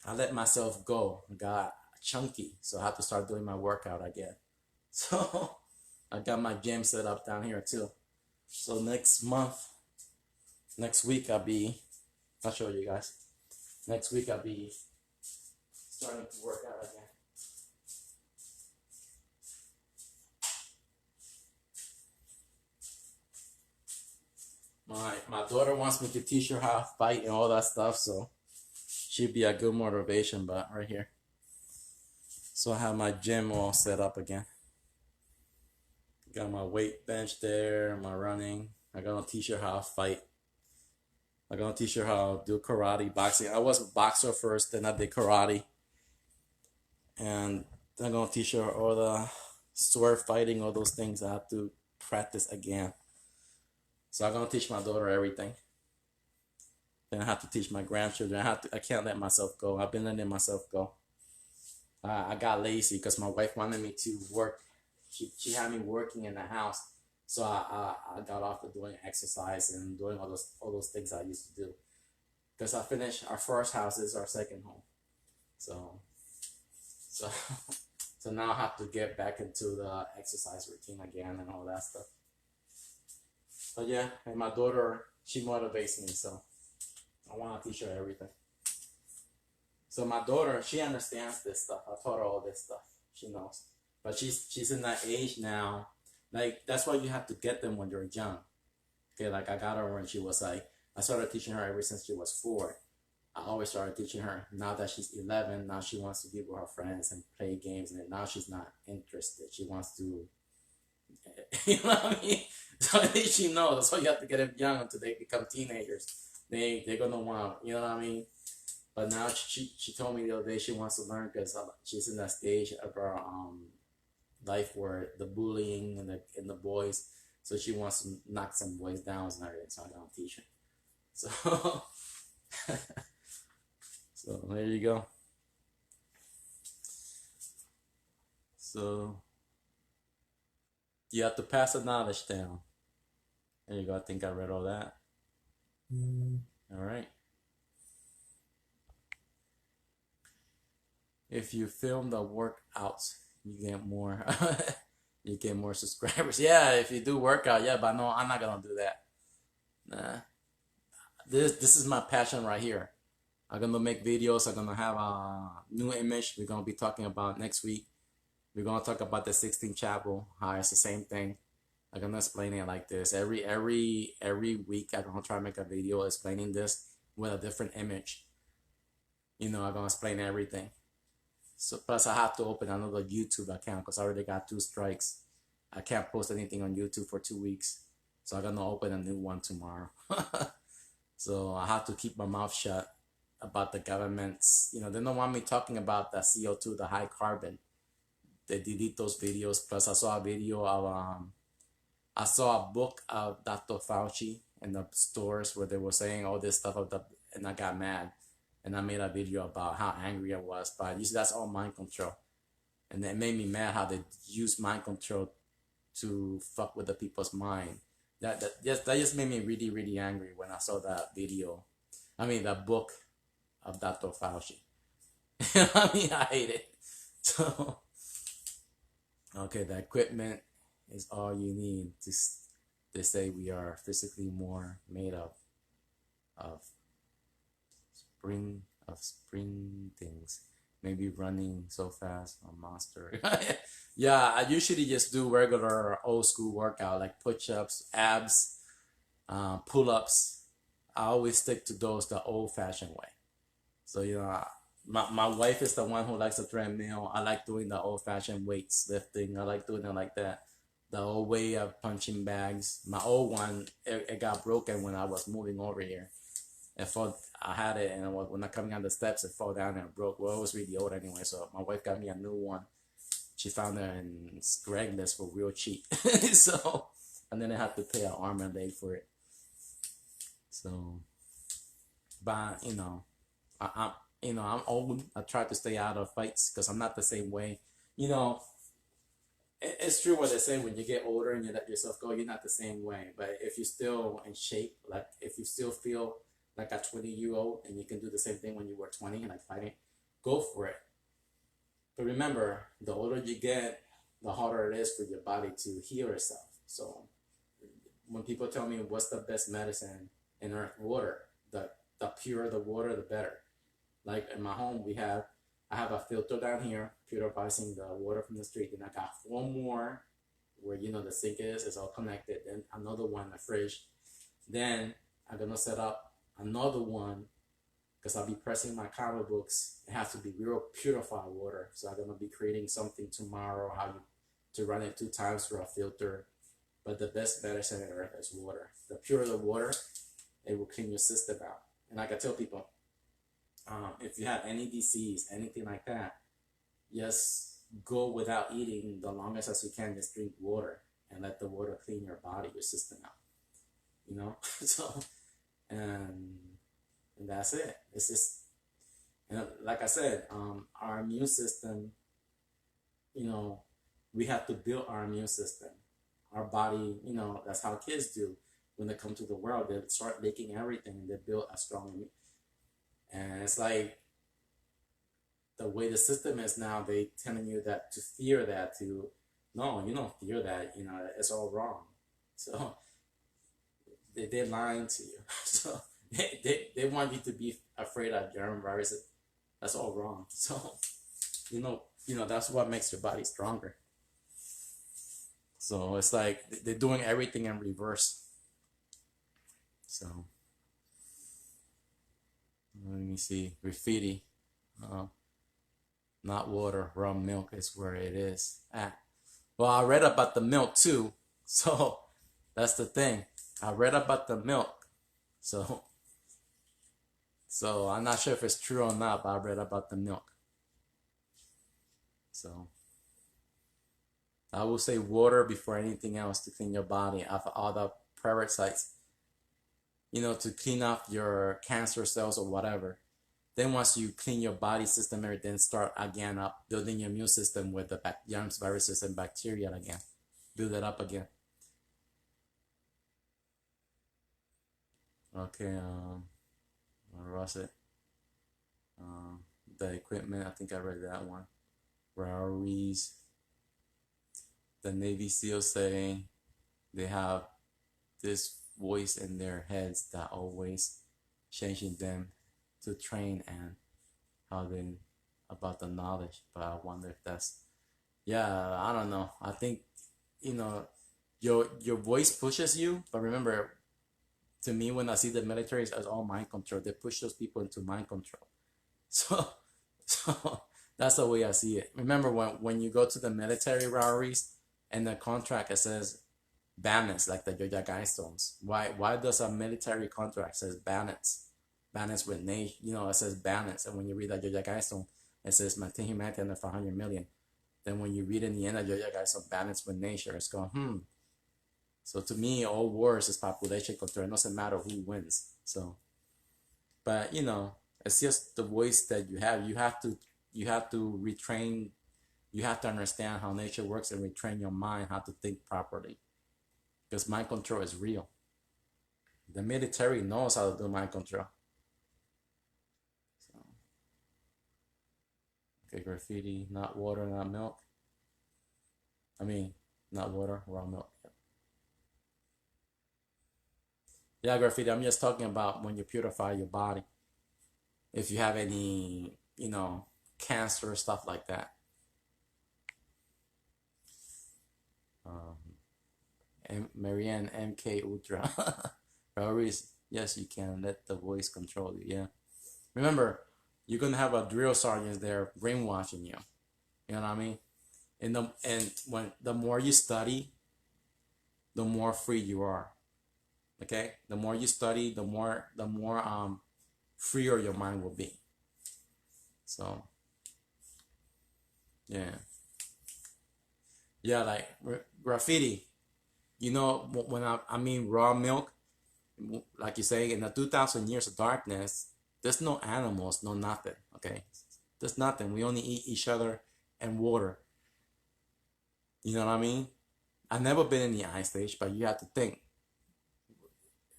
I let myself go. I got chunky, so I have to start doing my workout again. So I got my gym set up down here too. So next week I'll show you guys. Next week I'll be starting to work out again. My daughter wants me to teach her how to fight and all that stuff, so she'd be a good motivation, but right here. So I have my gym all set up again. Got my weight bench there, my running. I'm gonna teach her how to fight. I'm gonna teach her how to do karate, boxing. I was a boxer first, then I did karate. And I'm gonna teach her all the sword fighting, all those things I have to practice again. So I'm gonna teach my daughter everything. Then I have to teach my grandchildren. I can't let myself go. I've been letting myself go. I got lazy because my wife wanted me to work. She had me working in the house, so I got off of doing exercise and doing all those things I used to do. Because I finished our first house is our second home, so So so now I have to get back into the exercise routine again and all that stuff. But yeah, and my daughter, she motivates me, so I want to teach her everything. So my daughter, she understands this stuff. I taught her all this stuff. She knows, but she's in that age now. Like that's why you have to get them when they're young. Okay, like I got her when she was like, I started teaching her ever since she was 4. I always started teaching her. Now that she's 11, now she wants to be with her friends and play games, and now she's not interested. She wants to, you know what I mean? So at least she knows. So you have to get them young until they become teenagers. They're gonna want, you know what I mean? But now she told me the other day she wants to learn because she's in that stage of her life where the bullying and the boys. So she wants to knock some boys down and everything. So I'm gonna teach her. So so there you go. So you have to pass the knowledge down. There you go. I think I read all that. All right. If you film the workouts, you get more. You get more subscribers. Yeah, if you do workout, yeah, but no, I'm not gonna do that. Nah. This is my passion right here. I'm gonna make videos. I'm gonna have a new image we're gonna be talking about next week. We're gonna talk about the 16th chapel, how it's the same thing. I'm gonna explain it like this. Every week I'm gonna try to make a video explaining this with a different image. You know, I'm gonna explain everything. So plus I have to open another YouTube account because I already got 2 strikes. I can't post anything on YouTube for 2 weeks. So I'm gonna open a new one tomorrow. So I have to keep my mouth shut about the governments. You know, they don't want me talking about the CO2, the high carbon. They delete those videos. Plus I saw a video of I saw a book of Dr. Fauci in the stores where they were saying all this stuff of the, and I got mad. And I made a video about how angry I was. But you see, that's all mind control. And it made me mad how they use mind control to fuck with the people's mind. That just made me really, really angry when I saw that video. I mean, that book of Dr. Fauci. I mean, I hate it. So, okay, the equipment is all you need to, they say we are physically more made of spring things. Maybe running so fast, a monster. Yeah, I usually just do regular old school workout like push-ups, abs, pull-ups. I always stick to those the old-fashioned way. So you know, my wife is the one who likes the treadmill. I like doing the old-fashioned weights lifting. I like doing it like that. The old way of punching bags. My old one, it got broken when I was moving over here. I had it, and when I coming down the steps, it fell down and broke. Well, it was really old anyway, so my wife got me a new one. She found it in Craigslist for real cheap. So, and then I had to pay an arm and leg for it. So, but you know, I'm old. I try to stay out of fights because I'm not the same way. You know, it's true what they say, when you get older and you let yourself go, you're not the same way. But if you're still in shape, like if you still feel like a 20-year-old and you can do the same thing when you were 20, like fighting, go for it. But remember, the older you get, the harder it is for your body to heal itself. So when people tell me what's the best medicine in earth, water, the purer the water, the better. Like in my home, I have a filter down here, purifying the water from the street. And I got 4 more where, you know, the sink is, it's all connected. Then another one in the fridge. Then I'm going to set up another one because I'll be pressing my comic books. It has to be real purified water. So I'm going to be creating something tomorrow, to run it 2 times through a filter. But the best medicine on earth is water. The purer the water, it will clean your system out. And like I tell people, if you have any disease, anything like that, just go without eating the longest as you can. Just drink water and let the water clean your body, your system out. You know, so and that's it. It's just, you know, like I said, our immune system. You know, we have to build our immune system. Our body, you know, that's how kids do when they come to the world. They start making everything and they build a strong immune. And it's like the way the system is now, they telling you that to fear that, to no, you don't fear that, it's all wrong. So they're lying to you. So they want you to be afraid of germ viruses. That's all wrong. So that's what makes your body stronger. So it's like they're doing everything in reverse. So let me see. Graffiti. Not water, raw milk is where it is at. Well, I read about the milk too. So that's the thing. I read about the milk. So I'm not sure if it's true or not, but I read about the milk. So I will say water before anything else to clean your body of all the parasites, to clean up your cancer cells or whatever. Then once you clean your body system, everything start again up, building your immune system with the germs, viruses, and bacteria again. Build it up again. Okay, where was it? The equipment, I think I read that one. Rivalries. The Navy SEALs say they have this voice in their heads that always changing them to train and how they about the knowledge. But I wonder if that's, I don't know. I think your voice pushes you, but remember, to me, when I see the military as all mind control, they push those people into mind control. So that's the way I see it. Remember when you go to the military rallies and the contract, it says balance, like the Georgia Guidestones. Why does a military contract says balance with nation? It says balance, and when you read that Georgia Guidestone, it says maintain humanity under 500 million. Then when you read in the end of Georgia Guidestone, balance with nature, it's going So to me, all wars is population control. It doesn't matter who wins. So, but it's just the voice that you have. You have to retrain. You have to understand how nature works and retrain your mind how to think properly. Because mind control is real. The military knows how to do mind control. So, okay, graffiti, not water, not milk. I mean, not water, raw milk. Yeah, graffiti, I'm just talking about when you purify your body. If you have any, cancer, stuff like that. And Marianne MK Ultra. Priorities, yes, you can let the voice control you. Yeah. Remember, you're gonna have a drill sergeant there brainwashing you. You know what I mean? And when the more you study, the more free you are. Okay? The more you study, the more freer your mind will be. So yeah. Yeah, like graffiti. When I mean raw milk, like you say, in the 2,000 years of darkness, there's no animals, no nothing, okay? There's nothing. We only eat each other and water. You know what I mean? I've never been in the ice age, but you have to think.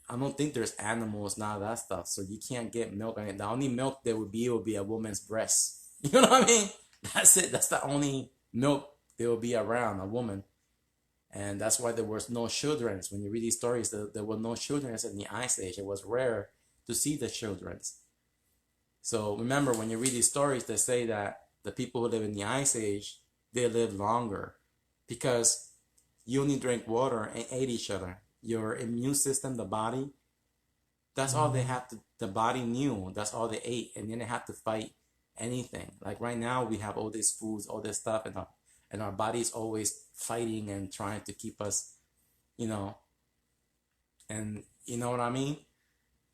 I don't think there's animals, none of that stuff, so you can't get milk on it. The only milk there would be a woman's breast. You know what I mean? That's it. That's the only milk there will be around, a woman. And that's why there was no children. When you read these stories, there were no children in the ice age. It was rare to see the children. So remember, when you read these stories, they say that the people who live in the ice age, they live longer because you only drink water and ate each other. Your immune system, the body, that's all they have to, the body knew. That's all they ate. And then they have to fight anything. Like right now, we have all these foods, all this stuff, and our body's always fighting and trying to keep us, and you know what I mean?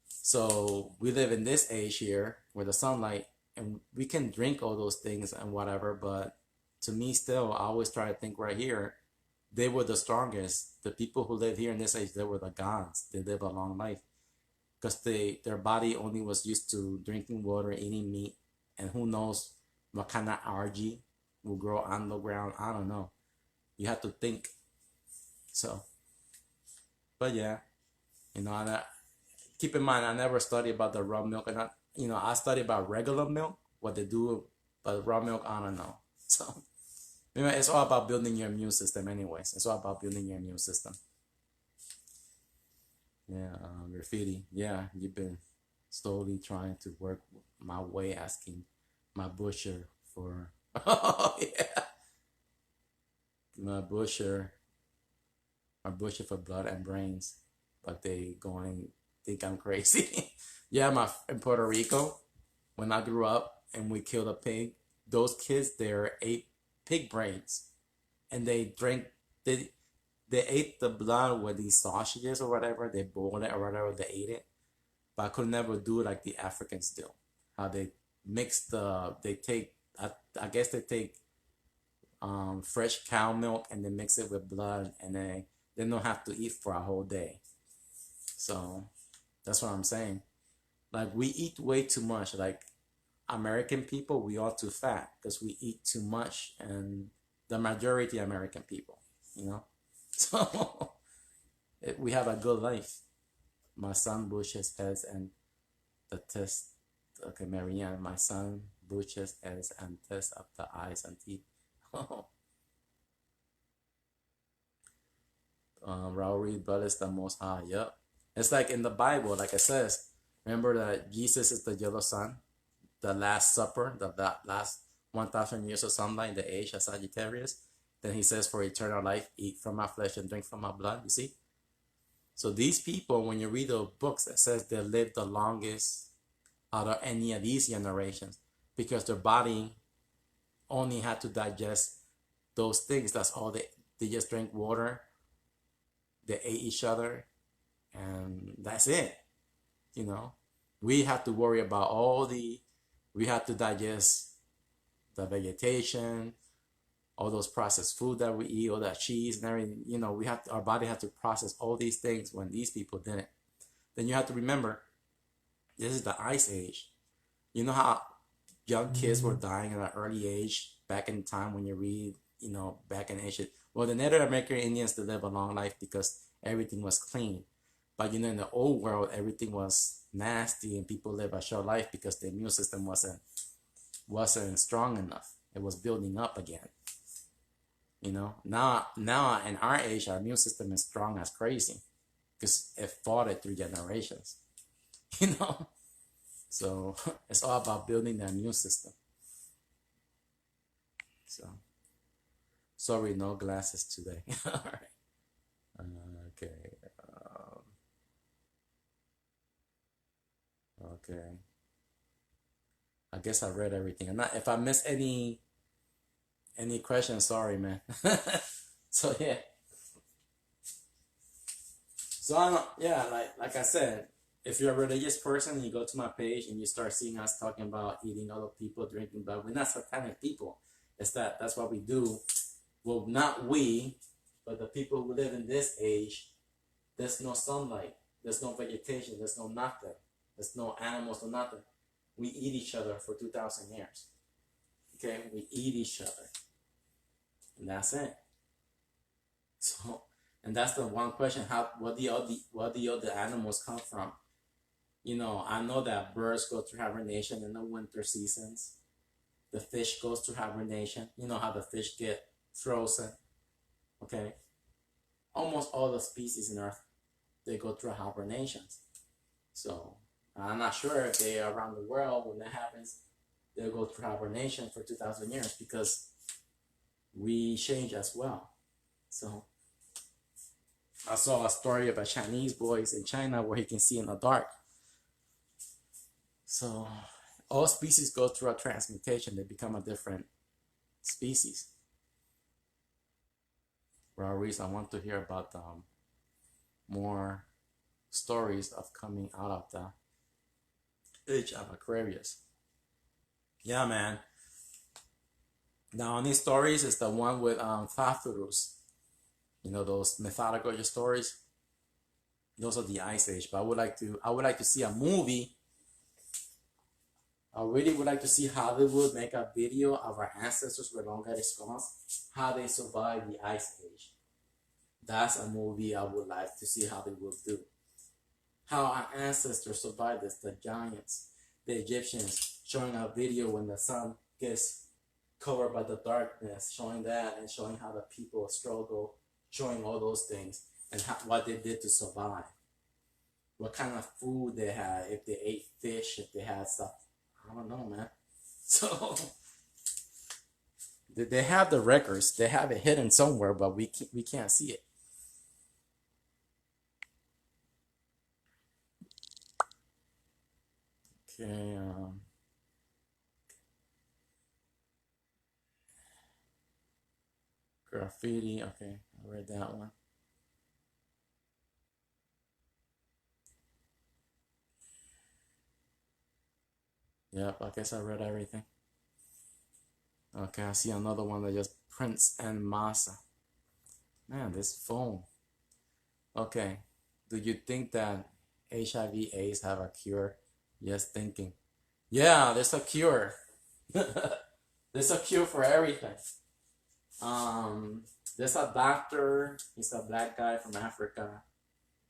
So we live in this age here where the sunlight, and we can drink all those things and whatever, but to me still, I always try to think right here, they were the strongest. The people who live here in this age, they were the gods. They live a long life because their body only was used to drinking water, eating meat, and who knows what kind of algae will grow on the ground. I don't know. You have to think. So, but yeah, keep in mind, I never studied about the raw milk, and I study about regular milk, what they do But raw milk, I don't know. So anyway, it's all about building your immune system anyways. It's all about building your immune system. Yeah, graffiti. Yeah, you've been slowly trying to work my way, asking my butcher for, oh yeah, my butcher, my butcher for blood and brains, but they going think I'm crazy. Yeah, in Puerto Rico, when I grew up and we killed a pig, those kids there ate pig brains, and they drank they they ate the blood with these sausages or whatever. They boiled it or whatever. They ate it, but I could never do it like the Africans do. How they they take, I guess they take fresh cow milk and they mix it with blood, and they don't have to eat for a whole day. So that's what I'm saying. Like we eat way too much. Like American people, we are too fat because we eat too much, and the majority American people, you know. So we have a good life. My son bushes heads and the test. Okay, Marianne, my son bushes heads and test up the eyes and teeth. Raul Reed, blood is the most high. Yep. It's like in the Bible, like it says, remember that Jesus is the yellow sun, the last supper, the last 1,000 years of sunlight, the age of Sagittarius. Then he says, for eternal life, eat from my flesh and drink from my blood. You see? So these people, when you read the books, it says they lived the longest out of any of these generations because their body only had to digest those things. That's all they just drank water, they ate each other, and that's it. You know, we have to worry about we have to digest the vegetation, all those processed food that we eat, all that cheese and everything. You know, our body had to process all these things when these people didn't. Then you have to remember, this is the Ice Age. You know how young kids were dying at an early age back in time when you read, you know, back in Asia. Well, the Native American Indians, they live a long life because everything was clean. But, you know, in the old world, everything was nasty and people live a short life because the immune system wasn't strong enough. It was building up again. You know, now in our age, our immune system is strong as crazy because it fought it through generations. You know, so it's all about building the immune system. So, sorry, no glasses today. All right. Okay. Okay. I guess I read everything. If I missed any questions, sorry, man. So yeah. So I don't, yeah, like I said, if you're a religious person and you go to my page and you start seeing us talking about eating other people, drinking blood, we're not satanic people. That's what we do. Well, not we, but the people who live in this age, there's no sunlight, there's no vegetation, there's no nothing, there's no animals, no nothing. We eat each other for 2,000 years. Okay, we eat each other, and that's it. So, and that's the one question: what the other animals come from? You know, I know that birds go through hibernation in the winter seasons. The fish goes through hibernation. You know how the fish get frozen. Okay, almost all the species in Earth, they go through hibernations. So I'm not sure if they are around the world when that happens, they'll go through hibernation for 2,000 years because we change as well. So I saw a story about Chinese boys in China where he can see in the dark. So all species go through a transmutation. They become a different species. Raurice, I want to hear about more stories of coming out of the age of Aquarius. Yeah, man. The only stories is the one with Thafurus. You know, those mythological stories. Those are the Ice Age. But I would like to see a movie. I really would like to see Hollywood make a video of our ancestors with longer response, how they survived the Ice Age. That's a movie I would like to see Hollywood do. How our ancestors survived this, the giants, the Egyptians, showing a video when the sun gets covered by the darkness, showing that and showing how the people struggle, showing all those things and what they did to survive, what kind of food they had, if they ate fish, if they had stuff. I don't know, man. So they have the records. They have it hidden somewhere, but we can't see it. Okay. Graffiti. Okay, I read that one. Yep, I guess I read everything. Okay, I see another one that just Prince and Massa. Man, this phone. Okay, do you think that HIV/AIDS have a cure? Yes, thinking. Yeah, there's a cure. There's a cure for everything. Um, there's a doctor. He's a black guy from Africa.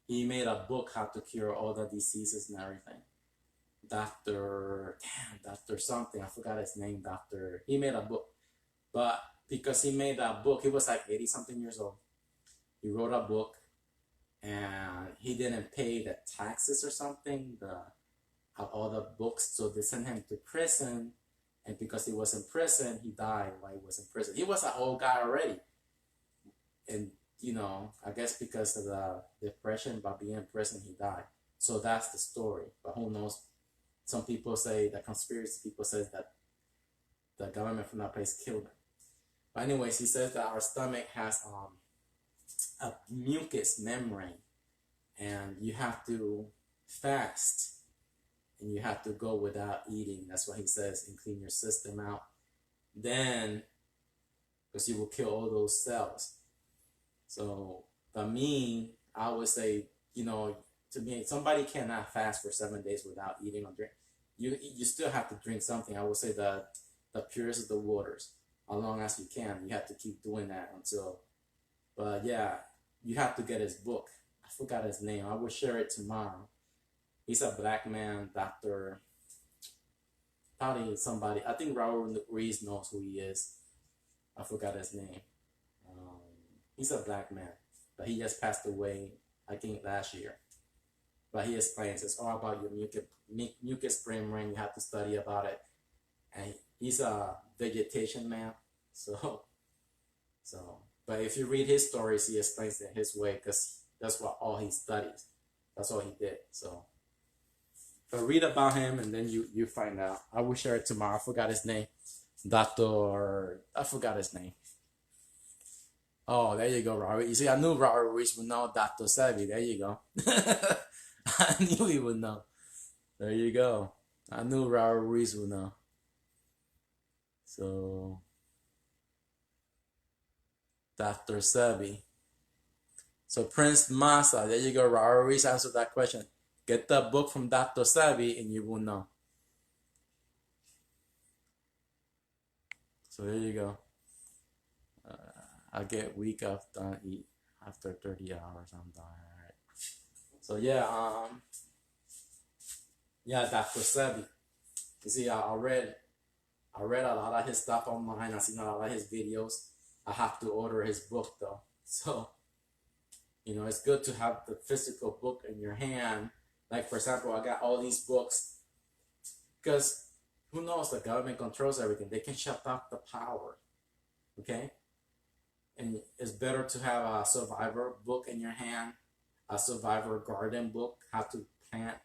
He made a book how to cure all the diseases and everything. Doctor something. I forgot his name. Doctor. He made a book, but because he made that book, he was like 80 something years old. He wrote a book, and he didn't pay the taxes or something. The all the books, so they sent him to prison. And because he was in prison, he died while he was in prison. He was an old guy already, and I guess because of the depression by being in prison, he died. So that's the story. But who knows? Some people say, the conspiracy people says that the government from that place killed him. But anyways, he says that our stomach has a mucus membrane, and you have to fast, and you have to go without eating. That's what he says, and clean your system out. Then, because you will kill all those cells. So, for me, I would say, to me, somebody cannot fast for 7 days without eating or drink. You still have to drink something. I would say the purest of the waters, as long as you can. You have to keep doing that until. But yeah, you have to get his book. I forgot his name. I will share it tomorrow. He's a black man, doctor. Probably somebody. I think Raul Ruiz knows who he is. I forgot his name. Um, he's a black man, but he just passed away, I think, last year. But he explains it's all about your mucus membrane. You have to study about it, and he's a vegetation man. So, but if you read his stories, he explains it his way because that's what all he studies. That's all he did. So, but read about him and then you find out. I will share it tomorrow. I forgot his name. I forgot his name. Oh, there you go, Robert. You see, I knew Robert Ruiz would know Dr. Sebi. There you go. I knew he would know. There you go. I knew Robert Ruiz would know. So, Dr. Sebi. So, Prince Massa. There you go, Robert Ruiz answered that question. Get the book from Dr. Sebi and you will know. So, there you go. I get weak after eat after 30 hours. I'm dying. All right. So yeah, Dr. Sebi. You see, I read a lot of his stuff online. I seen a lot of his videos. I have to order his book though. So it's good to have the physical book in your hand. Like for example, I got all these books because who knows? The government controls everything. They can shut off the power. Okay. And it's better to have a survivor book in your hand, a survivor garden book, how to plant.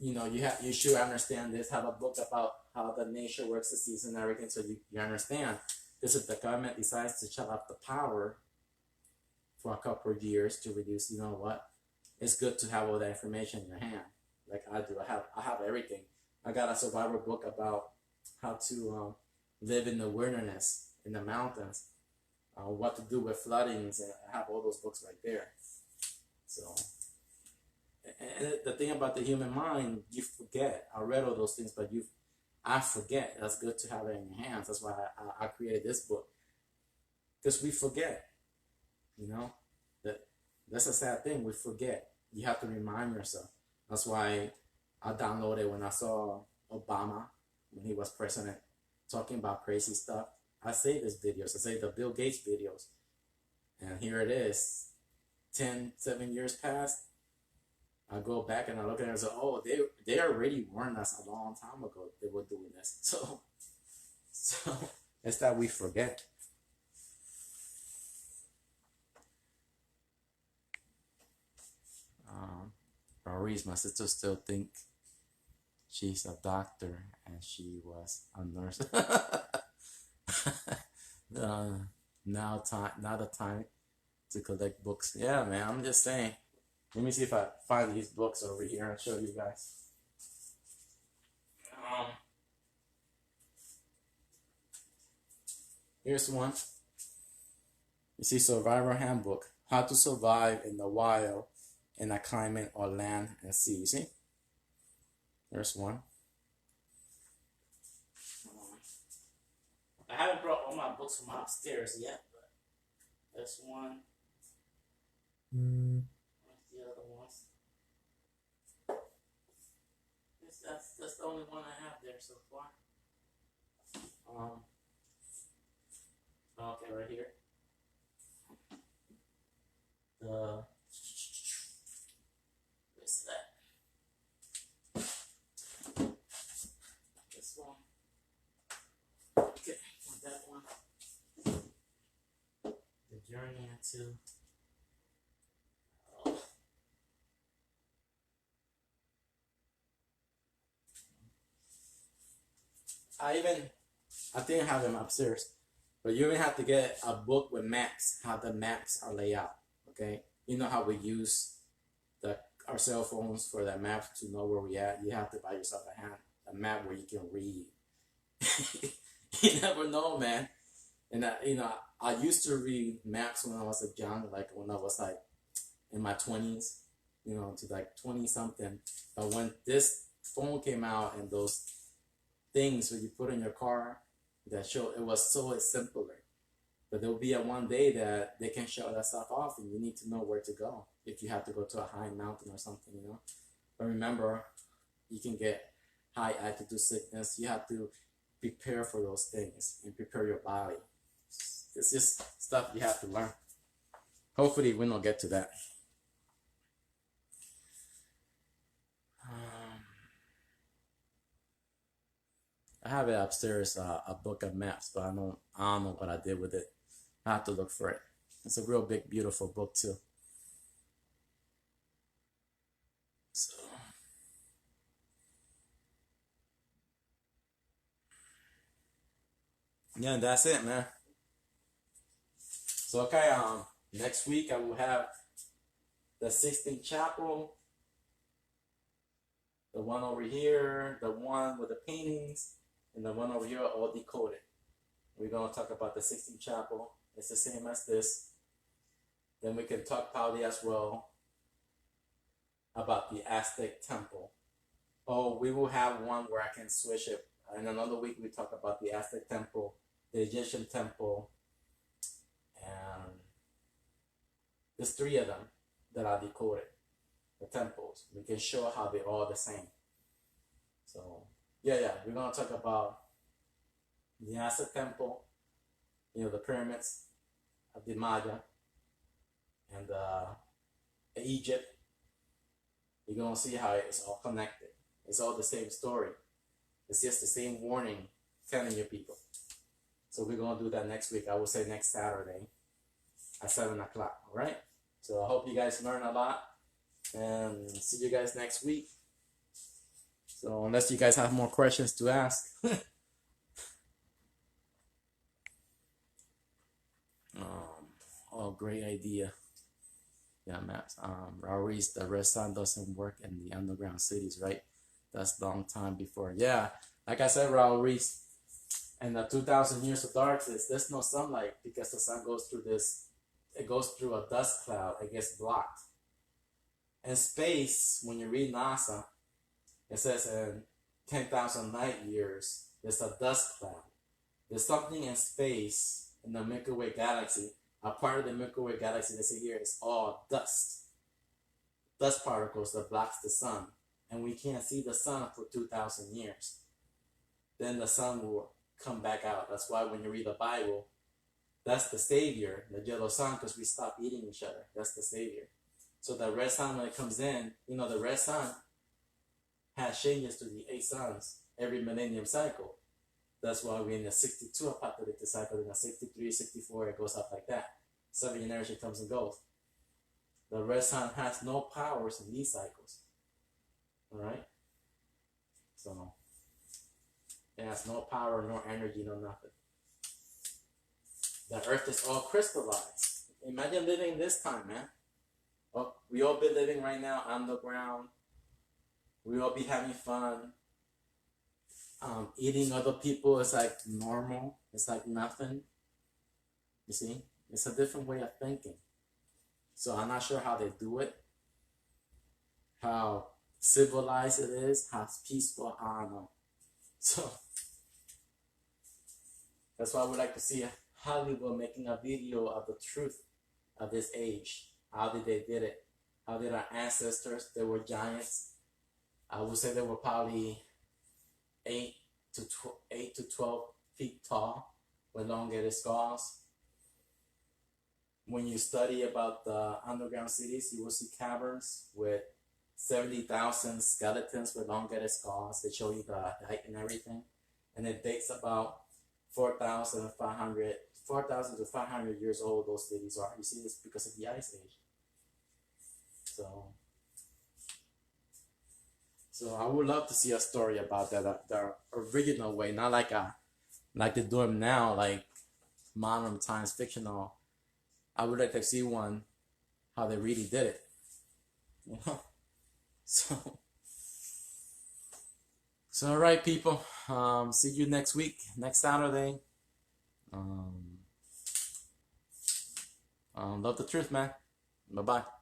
You should understand this. Have a book about how the nature works, the season, and everything, so you understand. Because if the government decides to shut off the power for a couple of years to reduce, you know what? It's good to have all that information in your hand, like I do. I have everything. I got a survivor book about how to live in the wilderness, in the mountains, what to do with floodings, and I have all those books right there. So, and the thing about the human mind, you forget. I read all those things, but I forget. That's good to have it in your hands. That's why I created this book, because we forget. That's a sad thing. We forget. You have to remind yourself. That's why I downloaded when I saw Obama. when he was president, talking about crazy stuff. I saved his videos. I saved the Bill Gates videos. And here it is. 7 years past. I go back and I look at it and say, oh, they already warned us a long time ago they were doing this. So it's that we forget. Maurice, my sister still think she's a doctor and she was a nurse. Now the time to collect books. Yeah, man, I'm just saying. Let me see if I find these books over here and show you guys. Here's one. You see, Survivor Handbook: How to Survive in the Wild in a Climate or Land and Sea. You see? There's one. I haven't brought all my books from upstairs yet, but there's one. Where's the other ones? That's the only one I have there so far. Okay, right here. What's that? This one. Okay, that one. The Journey into. I think I have them upstairs, but you even have to get a book with maps, how the maps are laid out. Okay, you know how we use our cell phones for that map to know where we at. You have to buy yourself a map where you can read. You never know, man. And I used to read maps when I was young, like when I was like in my 20s, to like 20 something. But when this phone came out and those things that you put in your car that show, it was so simpler. But there will be a one day that they can shut that stuff off and you need to know where to go if you have to go to a high mountain or something, But remember, you can get high altitude sickness. You have to prepare for those things and prepare your body. It's just stuff you have to learn. Hopefully we don't get to that. I have it upstairs, a book of maps, but I don't know what I did with it. I have to look for it. It's a real big, beautiful book too. So, yeah, that's it, man. So okay, next week I will have the Sistine Chapel, the one over here, the one with the paintings, and the one over here all decoded. We're gonna talk about the Sistine Chapel. It's the same as this. Then we can talk probably as well about the Aztec temple. Oh, we will have one where I can switch it. In another week we talk about the Aztec temple, the Egyptian temple, and there's 3 of them that are decoded. The temples. We can show how they're all the same. So yeah, we're gonna talk about the Aztec temple, the pyramids of the Maya, and Egypt. You're gonna see how it's all connected. It's all the same story. It's just the same warning telling you people. So we're gonna do that next week. I will say next Saturday at 7 o'clock. All right. So I hope you guys learn a lot, and see you guys next week. So unless you guys have more questions to ask. Great idea. Yeah, maps. Rauri's the red sun doesn't work in the underground cities, right? That's a long time before. Yeah, like I said, Rauri's, in the 2,000 years of darkness, there's no sunlight because the sun goes through this. It goes through a dust cloud. It gets blocked. In space, when you read NASA, it says in 10,000 light years, there's a dust cloud. There's something in space, in the Milky Way galaxy. A part of the Milky Way galaxy, they say here, is all dust. Dust particles that blocks the sun. And we can't see the sun for 2,000 years. then the sun will come back out. That's why when you read the Bible, that's the Savior, the yellow sun, because we stop eating each other. That's the Savior. So the red sun, when it comes in, the red sun has changes to the 8 suns every millennium cycle. That's why we're in the 62 apocalyptic cycle, in the 63, 64, it goes up like that. 7 generation comes and goes. The red sun has no powers in these cycles. Alright? So, it has no power, no energy, no nothing. The earth is all crystallized. Imagine living this time, man. Oh, we all be living right now underground. We all be having fun. Eating other people is like normal. It's like nothing. You see? It's a different way of thinking. So I'm not sure how they do it. How civilized it is. How peaceful. I don't know. So that's why I would like to see Hollywood making a video of the truth of this age. How did they did it? How did our ancestors? They were giants. I would say they were probably 8 to 12 feet tall with elongated skulls. When you study about the underground cities, you will see caverns with 70,000 skeletons with elongated skulls. They show you the height and everything. And it dates about 4,500 to 500 years old, those cities are. You see this because of the Ice Age. So I would love to see a story about that, the original way, not like they do them now, like modern times fictional. I would like to see one how they really did it. So all right, people. See you next week, next Saturday. Love the truth, man. Bye bye.